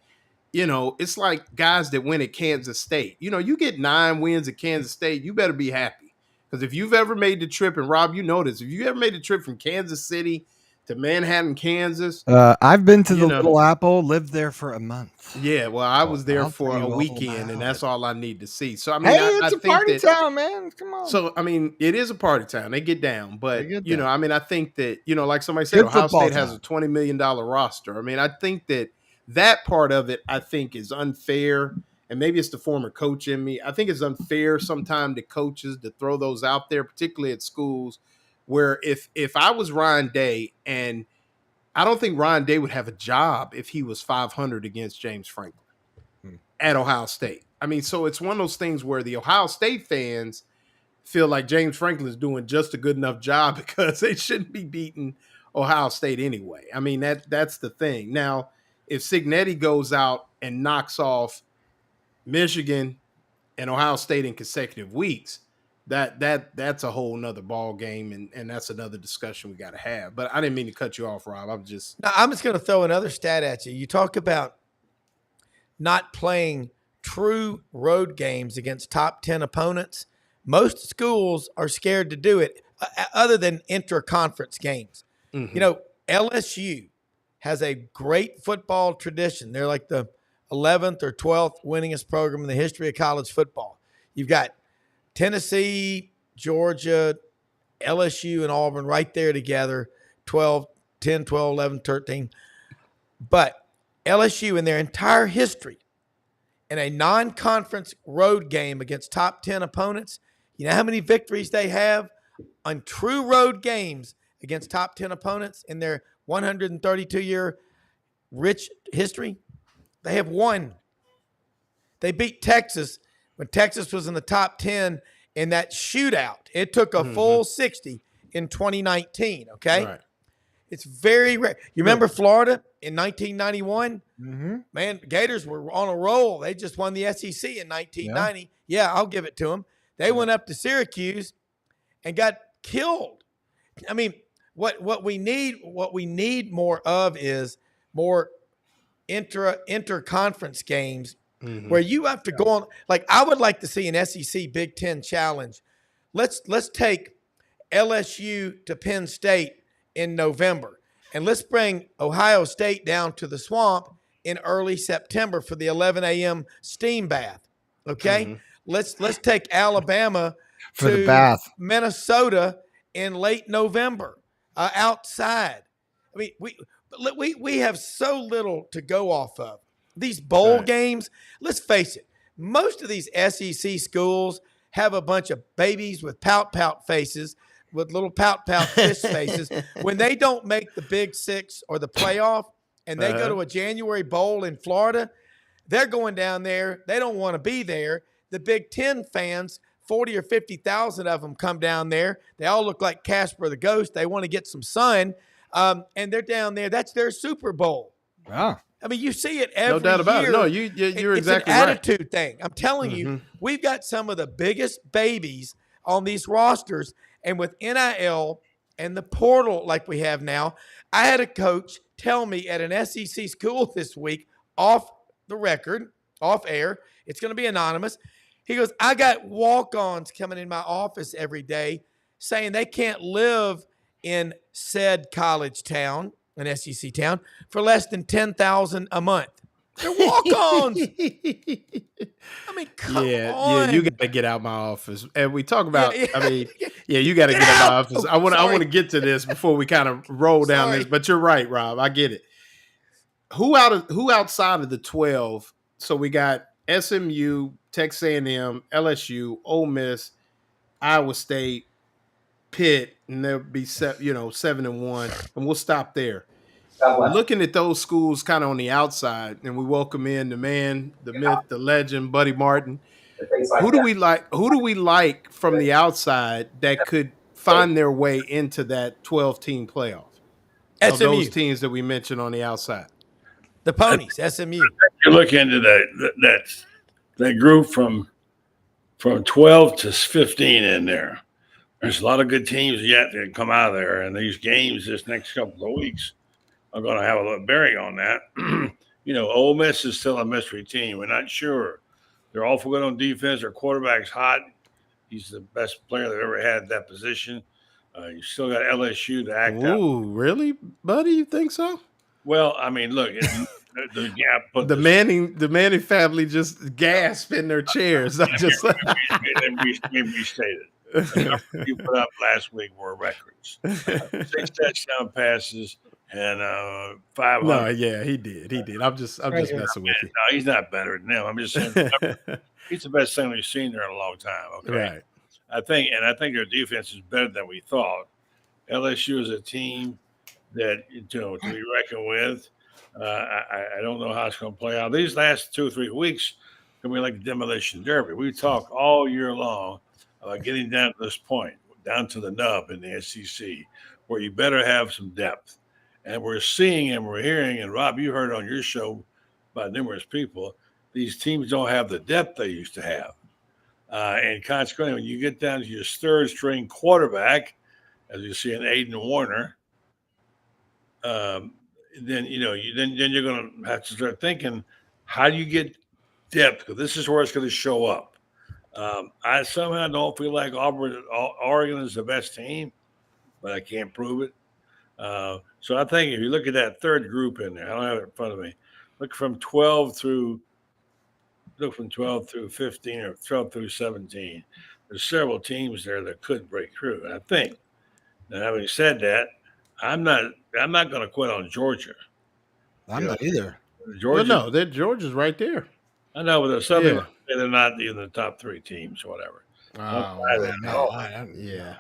it's like guys that win at Kansas State. You get 9 wins at Kansas State, you better be happy. Because if you've ever made the trip, and Rob, you know this, if you ever made the trip from Kansas City to Manhattan, Kansas. I've been to the Little Apple, lived there for a month. Yeah, well, I was there for a weekend, and that's all I need to see. So, I mean, hey, I it's a think party town, man. Come on. So, I mean, it is a party town. They get down, but I mean, I think that like somebody said, Good Ohio football State has a $20 million roster. I mean, I think that part of it, I think, is unfair. And maybe it's the former coach in me. I think it's unfair sometimes to coaches to throw those out there, particularly at schools where if I was Ryan Day, and I don't think Ryan Day would have a job if he was 500 against James Franklin at Ohio State. I mean, so it's one of those things where the Ohio State fans feel like James Franklin is doing just a good enough job because they shouldn't be beating Ohio State anyway. I mean, that's the thing. Now, if Cignetti goes out and knocks off Michigan and Ohio State in consecutive weeks, that's a whole nother ball game, and that's another discussion we got to have. But I didn't mean to cut you off, Rob. I'm just going to throw another stat at you. You talk about not playing true road games against top 10 opponents. Most schools are scared to do it other than inter-conference games. Mm-hmm. LSU has a great football tradition. They're like the 11th or 12th winningest program in the history of college football. You've got Tennessee, Georgia, LSU, and Auburn right there together, 10, 12, 11, 13. But LSU in their entire history in a non-conference road game against top 10 opponents, you know how many victories they have on true road games against top 10 opponents in their 132-year rich history? They have one. They beat Texas when Texas was in the top 10 in that shootout. It took a full 60 in 2019, okay? Right. It's very rare. You remember Florida in 1991? Mm-hmm. Man, Gators were on a roll. They just won the SEC in 1990. Yeah, I'll give it to them. They went up to Syracuse and got killed. I mean, what we need more of is more inter-conference games where you have to go on. Like, I would like to see an SEC Big Ten challenge. Let's take LSU to Penn State in November, and let's bring Ohio State down to the Swamp in early September for the 11 a.m. steam bath. Okay, let's take Alabama for to the bath. Minnesota in late November outside. I mean, we have so little to go off of. These bowl games, let's face it, most of these SEC schools have a bunch of babies with pout faces, with little pout fish faces. When they don't make the Big Six or the playoff and they go to a January bowl in Florida, they're going down there. They don't want to be there. The Big Ten fans, 40 or 50,000 of them come down there. They all look like Casper the Ghost. They want to get some sun. And they're down there. That's their Super Bowl. Wow. I mean, you see it every year. No doubt about it. No, you're exactly right. It's an attitude thing. I'm telling you, we've got some of the biggest babies on these rosters. And with NIL and the portal like we have now, I had a coach tell me at an SEC school this week, off the record, off air, it's going to be anonymous. He goes, I got walk-ons coming in my office every day saying they can't live in said college town, an SEC town, for less than $10,000 a month. They're walk-ons. I mean, come on. Yeah, you got to get out my office. And we talk about, you got to get out my office. I want to get to this before we kind of roll down this, but you're right, Rob. I get it. Who outside of the 12? So we got SMU, Texas A&M, LSU, Ole Miss, Iowa State, Pitt, and there'll be 7-1, and we'll stop there. Looking at those schools kind of on the outside, and we welcome in the man, the myth, the legend, Buddy Martin. Who do we like from the outside that could find their way into that 12-team playoff? SMU. Of those teams that we mentioned on the outside. The Ponies, SMU. You look into that group from 12 to 15 in there. There's a lot of good teams yet that come out of there, and these games this next couple of weeks are going to have a little bearing on that. Ole Miss is still a mystery team. We're not sure. They're awful good on defense. Their quarterback's hot. He's the best player they've ever had at that position. You still got LSU to act out. Ooh, really, buddy? You think so? Well, I mean, look, the gap. The Manning family just gasped in their chairs. I just restated. The numbers you put up last week were records. 6 touchdown passes and 500. No, yeah, he did. I'm just messing with you. No, he's not better than them. I'm just saying he's the best thing we've seen there in a long time. Okay, right. I think their defense is better than we thought. LSU is a team that to be reckoned with. I don't know how it's going to play out. These last 2 or 3 weeks going to be like a demolition derby. We talk all year long about getting down to this point, down to the nub in the SEC, where you better have some depth. And we're seeing and we're hearing, and Rob, you heard on your show by numerous people, these teams don't have the depth they used to have. And consequently, when you get down to your third string quarterback, as you see in Aiden Warner, then you're going to have to start thinking, how do you get depth? Because this is where it's going to show up. I somehow don't feel like Oregon is the best team, but I can't prove it. So I think if you look at that third group in there, I don't have it in front of me. Look from 12 through 15 or 12 through 17. There's several teams there that could break through. And I think. Now, having said that, I'm not going to quit on Georgia. I'm not either. Georgia, Georgia's right there. I know, but there's something they're not even the top 3 teams or whatever. Yeah.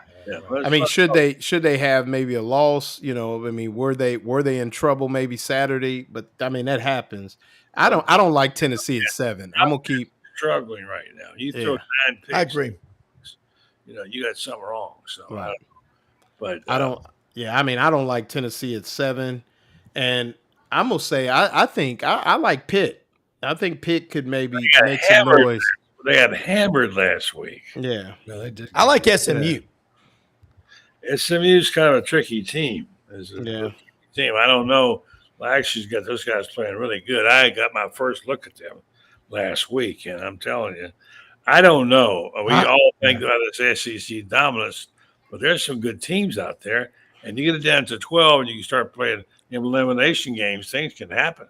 I mean, should they have maybe a loss? I mean, were they in trouble maybe Saturday? But I mean, that happens. I don't like Tennessee at 7. I'm gonna keep struggling right now. You throw 9 picks. I agree. You got something wrong. So, right. I don't like Tennessee at 7, and I'm gonna say I think I like Pitt. I think Pitt could maybe make some noise. They got hammered last week. Yeah, no, they did. I like SMU. SMU's kind of a tricky team. Team. I don't know. Actually's got those guys playing really good. I got my first look at them last week, and I'm telling you, I don't know. We all think about this SEC dominance, but there's some good teams out there. And you get it down to 12, and you can start playing elimination games. Things can happen.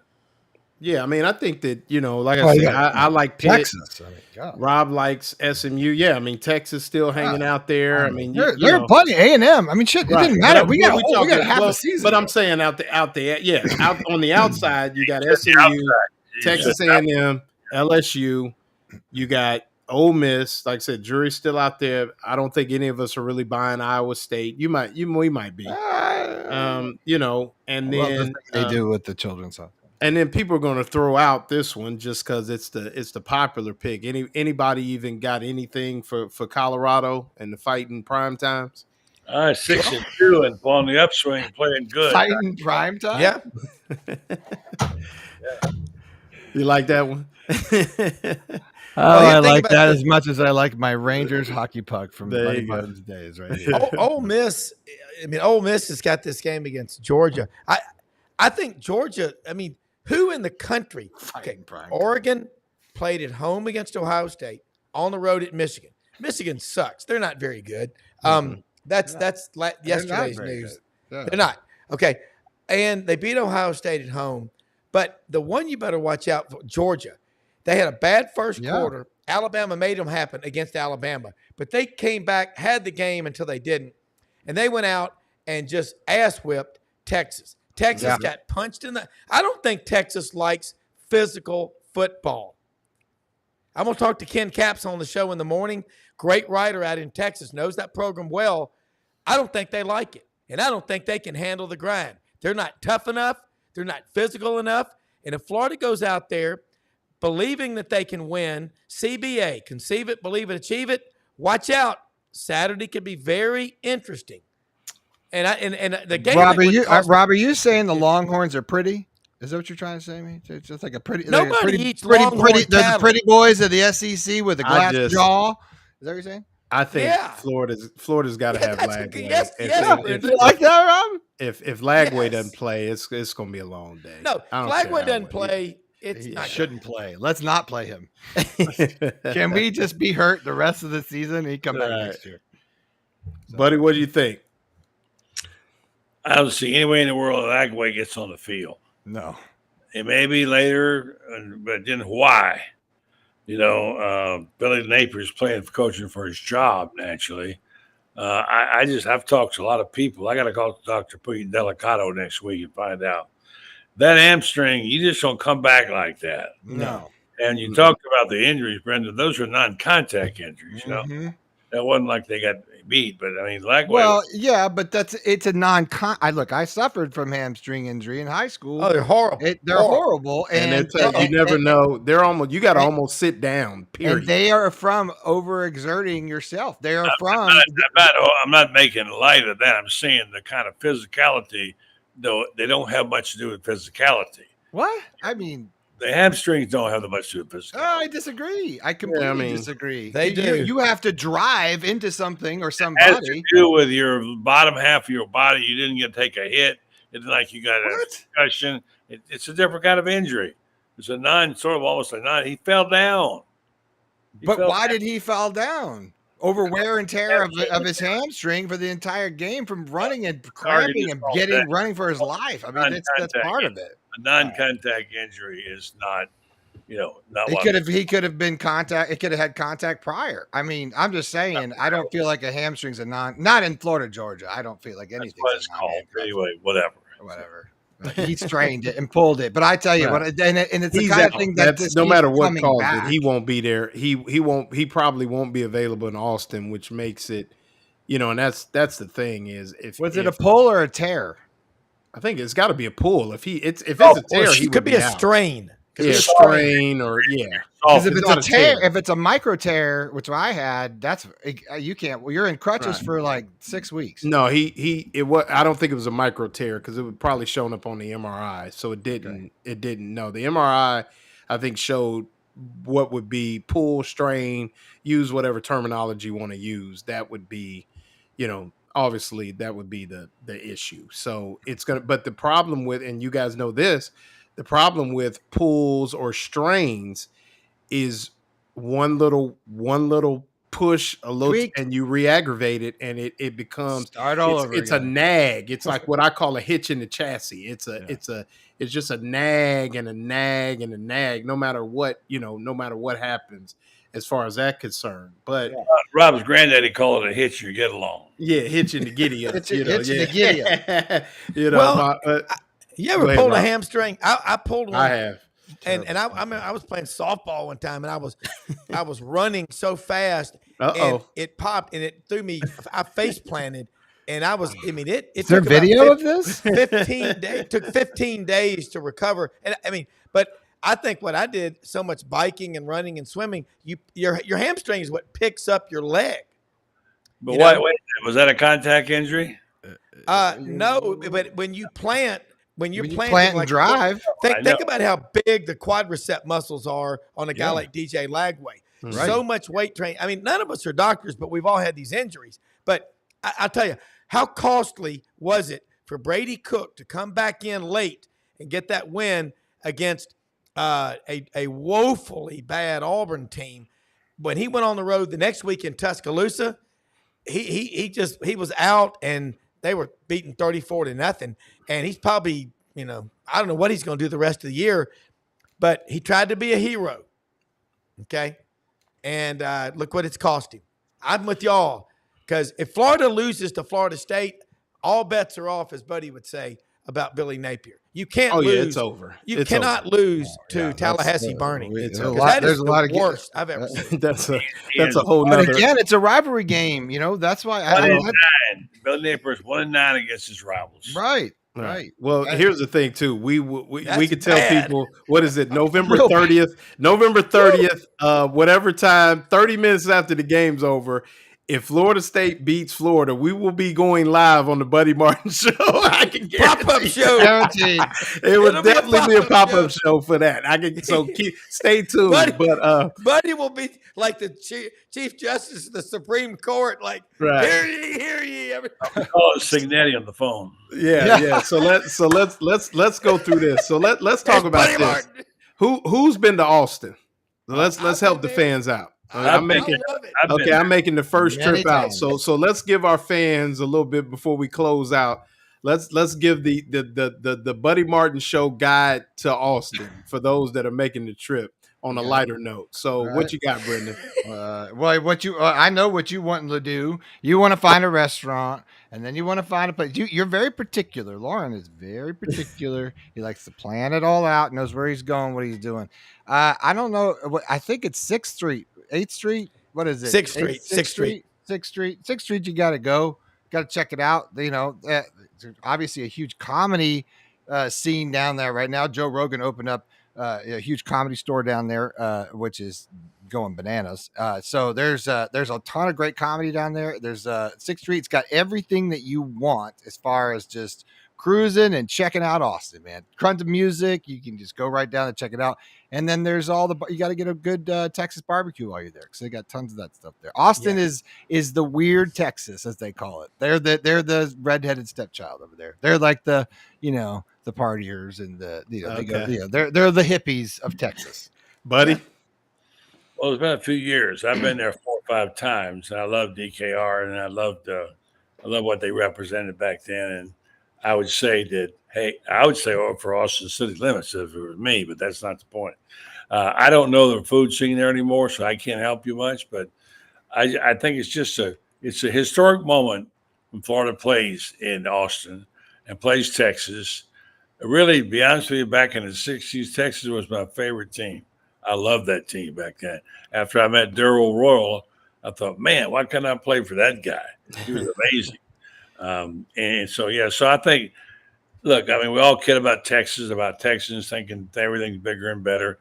Yeah, I mean, I think that, like I said, I like Pitt. Texas. I mean, God. Rob likes SMU. Yeah, I mean, Texas still hanging out there. I mean, they're plenty. A&M. I mean, shit, it didn't matter. We got half a season. But I'm saying out there, yeah, out on the outside, you got SMU, Texas A&M, LSU. You got Ole Miss. Like I said, jury's still out there. I don't think any of us are really buying Iowa State. We might be. And then they do with the children's stuff. And then people are going to throw out this one just because it's the popular pick. Anybody even got anything for Colorado and the Fighting prime times? 6-2 and on the upswing, playing good. Fighting prime time. Yeah. You like that one? I like that as much as I like my Rangers hockey puck from Buddy Bud's days, right here. Ole Miss. I mean, Ole Miss has got this game against Georgia. I think Georgia. I mean. Who in the country? Okay, Oregon played at home against Ohio State, on the road at Michigan. Michigan sucks. They're not very good. That's yesterday's news. Yeah. They're not. Okay. And they beat Ohio State at home. But the one you better watch out for, Georgia. They had a bad first quarter. Alabama made them happen against Alabama. But they came back, had the game until they didn't. And they went out and just ass-whipped Texas. Texas got punched in the – I don't think Texas likes physical football. I'm going to talk to Ken Capps on the show in the morning. Great writer out in Texas, knows that program well. I don't think they like it, and I don't think they can handle the grind. They're not tough enough. They're not physical enough. And if Florida goes out there believing that they can win, CBA, conceive it, believe it, achieve it, watch out. Saturday could be very interesting. And the game. Rob, are you saying the Longhorns are pretty? Is that what you're trying to say to me? It's just like a pretty. Nobody eats pretty. Longhorn The pretty boys of the SEC with a glass jaw. Is that what you're saying? I think Florida's got to have Lagway. Yes, you like that, Rob? If Lagway doesn't play, it's going to be a long day. No, Lagway doesn't play. He shouldn't play. Let's not play him. Can we just be hurt the rest of the season? He come back next year. So. Buddy, what do you think? I don't see any way in the world that Lagway gets on the field. No. It may be later, but then why? Billy Napier is coaching for his job naturally. I've talked to a lot of people. I got to call Dr. Pete Delicato next week and find out. That hamstring, you just don't come back like that. No. And you talked about the injuries, Brenden. Those are non-contact injuries, That wasn't like they got beat, but I mean, Lagway. Well, yeah, but it's a non-con. I suffered from hamstring injury in high school. Oh, they're horrible. They're horrible, and you never know. They're almost. You got to almost sit down. Period. And they are from overexerting yourself. They are from. I'm not making light of that. I'm saying the kind of physicality, though, they don't have much to do with physicality. What? I mean. The hamstrings don't have that much to do with physical. Oh, I disagree. I completely disagree. They do. You have to drive into something or somebody. It has to do with your bottom half of your body. You didn't get to take a hit. It's like you got a concussion. It's a different kind of injury. It's almost a non. He fell down. Why did he fall down? Over wear and tear of his hamstring for the entire game from running and cramping and running for his life. I mean, that's part of it. A non-contact injury is not, not. He could have been contact. It could have had contact prior. I mean, I'm just saying. I don't feel like a hamstring's not in Florida, Georgia. I don't feel like anything. That's what it's called. Anyway, whatever. He strained it and pulled it. But I tell you what, and it's the kind of thing that's no matter what caused it, he won't be there. He won't. He probably won't be available in Austin, which makes it, and that's the thing is if was it a pull or a tear? I think it's got to be a pull. If it's a tear, he could be a strain. Yeah, strain or Because if it's a tear, if it's a micro tear, which I had, you can't. Well, you're in crutches for like 6 weeks. No, I don't think it was a micro tear because it would probably shown up on the MRI. So it didn't. Okay. It didn't. No, the MRI I think showed what would be pull, strain. Use whatever terminology you want to use. That would be, obviously that would be the issue. So it's gonna. But the problem with, and you guys know this. The problem with pulls or strains is one little push, a little, tweak, and you re-aggravate it, and it becomes it's a nag. It's like what I call a hitch in the chassis. It's just a nag and a nag and a nag. No matter what, no matter what happens, as far as that concerned. But Rob's granddaddy called it a hitch you get along. Yeah, hitch in the giddy up. Hitch in the giddy up. You ever pulled a hamstring? I pulled one. I have. And I was playing softball one time, and I was running so fast, and it popped, and it threw me. I face planted, and I was. I mean, it. Is there video of this? 15 days. It took 15 days to recover, and but I think what I did so much biking and running and swimming, your hamstring is what picks up your leg. But wait, was that a contact injury? No, but when you plant. When you plant and drive, think about how big the quadricep muscles are on a guy like DJ Lagway. Right. So much weight training. I mean, none of us are doctors, but we've all had these injuries. But I'll tell you, how costly was it for Brady Cook to come back in late and get that win against a woefully bad Auburn team? When he went on the road the next week in Tuscaloosa, he was out and they were beating 34-0, and he's probably, I don't know what he's going to do the rest of the year, but he tried to be a hero, okay? And look what it's cost him. I'm with y'all, because if Florida loses to Florida State, all bets are off, as Buddy would say, about Billy Napier. You can't lose. Yeah, it's over. You cannot lose to Tallahassee Burning. There's a lot of worst I've ever seen. That's a whole nother. But again, it's a ririvalry game. That's why Billy Napier is 1-9 against his rivals. Right. Well, here's the thing too. We could tell people, what is it? November 30th. November 30th. Whatever time. 30 minutes after the game's over. If Florida State beats Florida, we will be going live on the Buddy Martin Show. I can guarantee. Pop-up show. Guaranteed. It would definitely be a pop-up show for that. Stay tuned. Buddy will be like the Chief Justice of the Supreme Court. Like, hear ye. Oh, Signetti on the phone. Yeah. So let's go through this. So let's talk about this. Martin. Who's been to Austin? Let's help the fans out. I'm making the first trip out. So let's give our fans a little bit before we close out. let's give the Buddy Martin Show guide to Austin for those that are making the trip on a lighter note. So what you got, Brenden? Well, what you I know what you want to do. You want to find a restaurant, and then you want to find a place. You're very particular. Loren is very particular. He likes to plan it all out, knows where he's going, what he's doing. I don't know. I think it's 6th Street, 8th Street. What is it? 6th Street. 6th Street. 6th Street. 6th Street. You got to go. Got to check it out. You know, obviously a huge comedy scene down there right now. Joe Rogan opened up a huge comedy store down there, which is going bananas. So there's a ton of great comedy down there. There's 6th Street's got everything that you want as far as just cruising and checking out Austin, man. Crunch of music, you can just go right down and check it out. And then there's you got to get a good Texas barbecue while you're there, because they got tons of that stuff there. Austin is the weird Texas, as they call it. They're the redheaded stepchild over there. They're like the partiers and they're the hippies of Texas. Buddy. Yeah. Well, it's been a few years. I've been there 4 or 5 times, and I love DKR, and I love what they represented back then. And I would say for Austin city limits if it was me, but that's not the point. I don't know the food scene there anymore, so I can't help you much. But I think it's just a historic moment when Florida plays in Austin and plays Texas. Really, to be honest with you, back in the 60s, Texas was my favorite team. I loved that team back then. After I met Darrell Royal, I thought, man, why couldn't I play for that guy? He was amazing. So I think, look, I mean, we all kid about Texans thinking everything's bigger and better.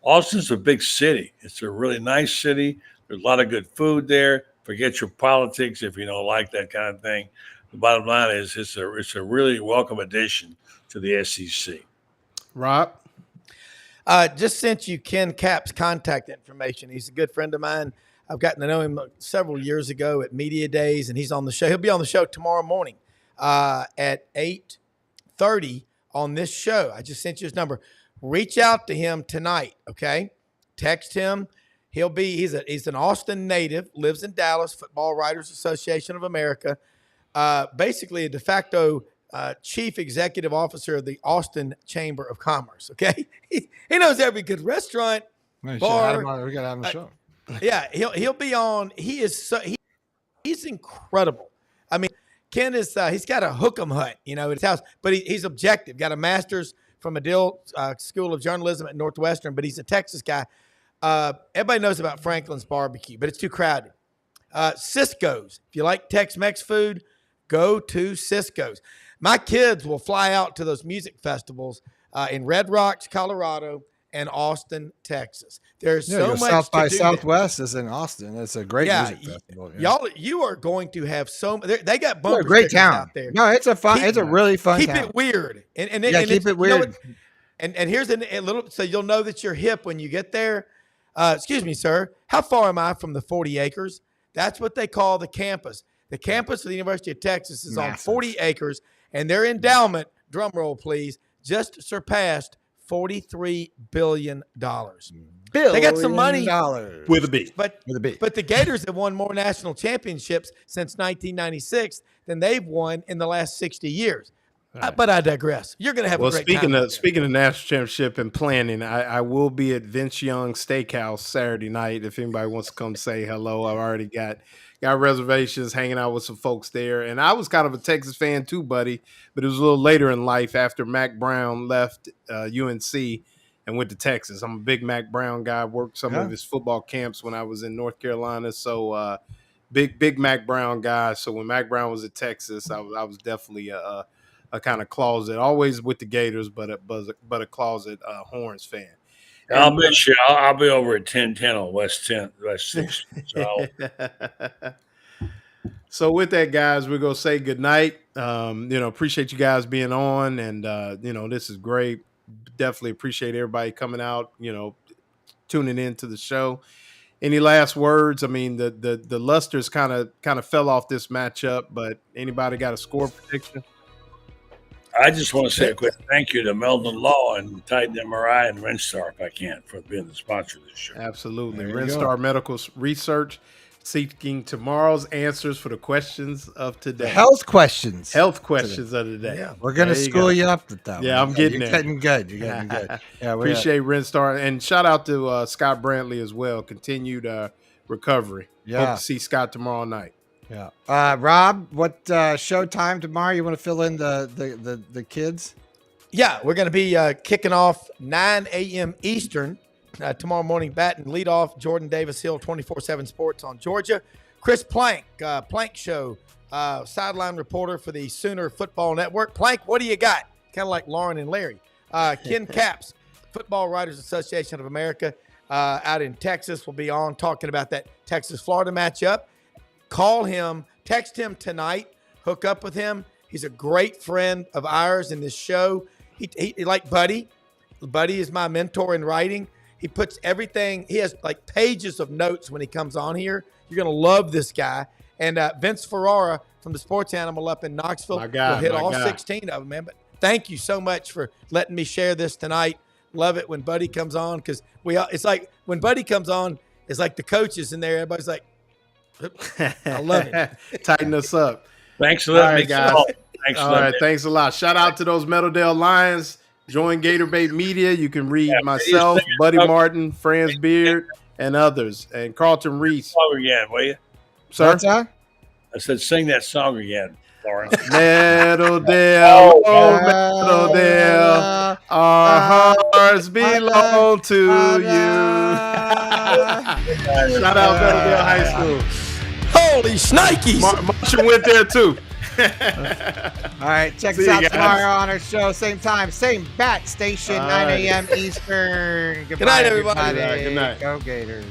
Austin's a big city. It's a really nice city. There's a lot of good food there. Forget your politics if you don't like that kind of thing. The bottom line is it's a really welcome addition to the SEC. Rob? Just sent you Ken Capp's contact information. He's a good friend of mine. I've gotten to know him several years ago at Media Days, and he's on the show. He'll be on the show tomorrow morning at 8:30 on this show. I just sent you his number. Reach out to him tonight, okay? Text him. He's an Austin native, lives in Dallas, Football Writers Association of America, basically a de facto chief executive officer of the Austin Chamber of Commerce, okay? He knows every good restaurant, bar. We got to have him on the show. Yeah, he'll be on. He's incredible. I mean, Ken is he's got a hook 'em hut, at his house, but he's objective. Got a master's from Medill School of Journalism at Northwestern, but he's a Texas guy. Everybody knows about Franklin's Barbecue, but it's too crowded. Cisco's. If you like Tex-Mex food, go to Cisco's. My kids will fly out to those music festivals in Red Rocks, Colorado, and Austin, Texas. There's so much South by to do Southwest is in Austin. It's a great music festival. Yeah. Y'all, you are going to have they got bumper great stickers town out there. No, it's a really fun keep town. It weird. And keep it weird. And here's a little, so you'll know that you're hip when you get there. Excuse me, sir. How far am I from the 40 acres? That's what they call the campus. The campus of the University of Texas is on 40 acres, and their endowment, drum roll please, just surpassed $43 billion. They got some money with a B. But the Gators have won more national championships since 1996 than they've won in the last 60 years. Right. But I digress. You're going to have a great time. Speaking of national championship and planning, I will be at Vince Young Steakhouse Saturday night. If anybody wants to come say hello, I've already got reservations, hanging out with some folks there. And I was kind of a Texas fan too, buddy, but it was a little later in life after Mac Browne left UNC and went to Texas. I'm a big Mac Browne guy. Worked some of his football camps when I was in North Carolina. So big Mac Browne guy. So when Mac Browne was at Texas, I was definitely a kind of closet, always with the Gators, but a closet Horns fan. I'll bet you I'll be over at 1010 on West 6th. So with that, guys, we're going to say goodnight. Appreciate you guys being on, and, this is great. Definitely appreciate everybody coming out, tuning in to the show. Any last words? I mean, the lusters kind of fell off this matchup, but anybody got a score prediction? I just want to say a quick thank you to Meldon Law and Titan MRI and Renstar, if I can, for being the sponsor of this show. Absolutely. Renstar Medical Research. seeking tomorrow's answers for the questions of today. Health questions. Health questions of the day. Yeah. We're going to school you up with that. Yeah, I'm getting You're there. getting good. You're getting good. Yeah, appreciate Renstar, and shout out to Scott Brantley as well. Continued recovery. Yeah. Hope to see Scott tomorrow night. Yeah. Rob, what show time tomorrow? You want to fill in the kids? Yeah, we're going to be kicking off 9 a.m. Eastern tomorrow morning. Bat and lead off Jordan Davis Hill, 24/7 Sports on Georgia. Chris Plank, Plank Show, sideline reporter for the Sooner Football Network. Plank, what do you got? Kind of like Loren and Larry. Ken Capps, Football Writers Association of America, out in Texas, will be on talking about that Texas-Florida matchup. Call him, text him tonight, hook up with him. He's a great friend of ours in this show. He like Buddy. Buddy is my mentor in writing. He puts everything, he has like pages of notes when he comes on here. You're going to love this guy. And Vince Ferrara from the Sports Animal up in Knoxville will hit all 16 of them, man. But thank you so much for letting me share this tonight. Love it when Buddy comes on, because it's like when Buddy comes on, it's like the coaches in there. Everybody's like, I love it. Tighten us up. Thanks a lot, guys. All right, thanks a lot. Shout out to those Meadowdale Lions. Join Gatorbait Media. You can read myself, Buddy Martin, Franz Beard, and others, and Carlton Reese. Song again, will you? Sir? I said, sing that song again, Loren. Meadowdale, Meadowdale, our hearts belong to you. Shout out Meadowdale High School. Holy shnikes! Marshall went there too. All right, check us out tomorrow on our show, same time, same bat station, 9 a.m. Eastern. Good night, everybody. Good night. Go Gators.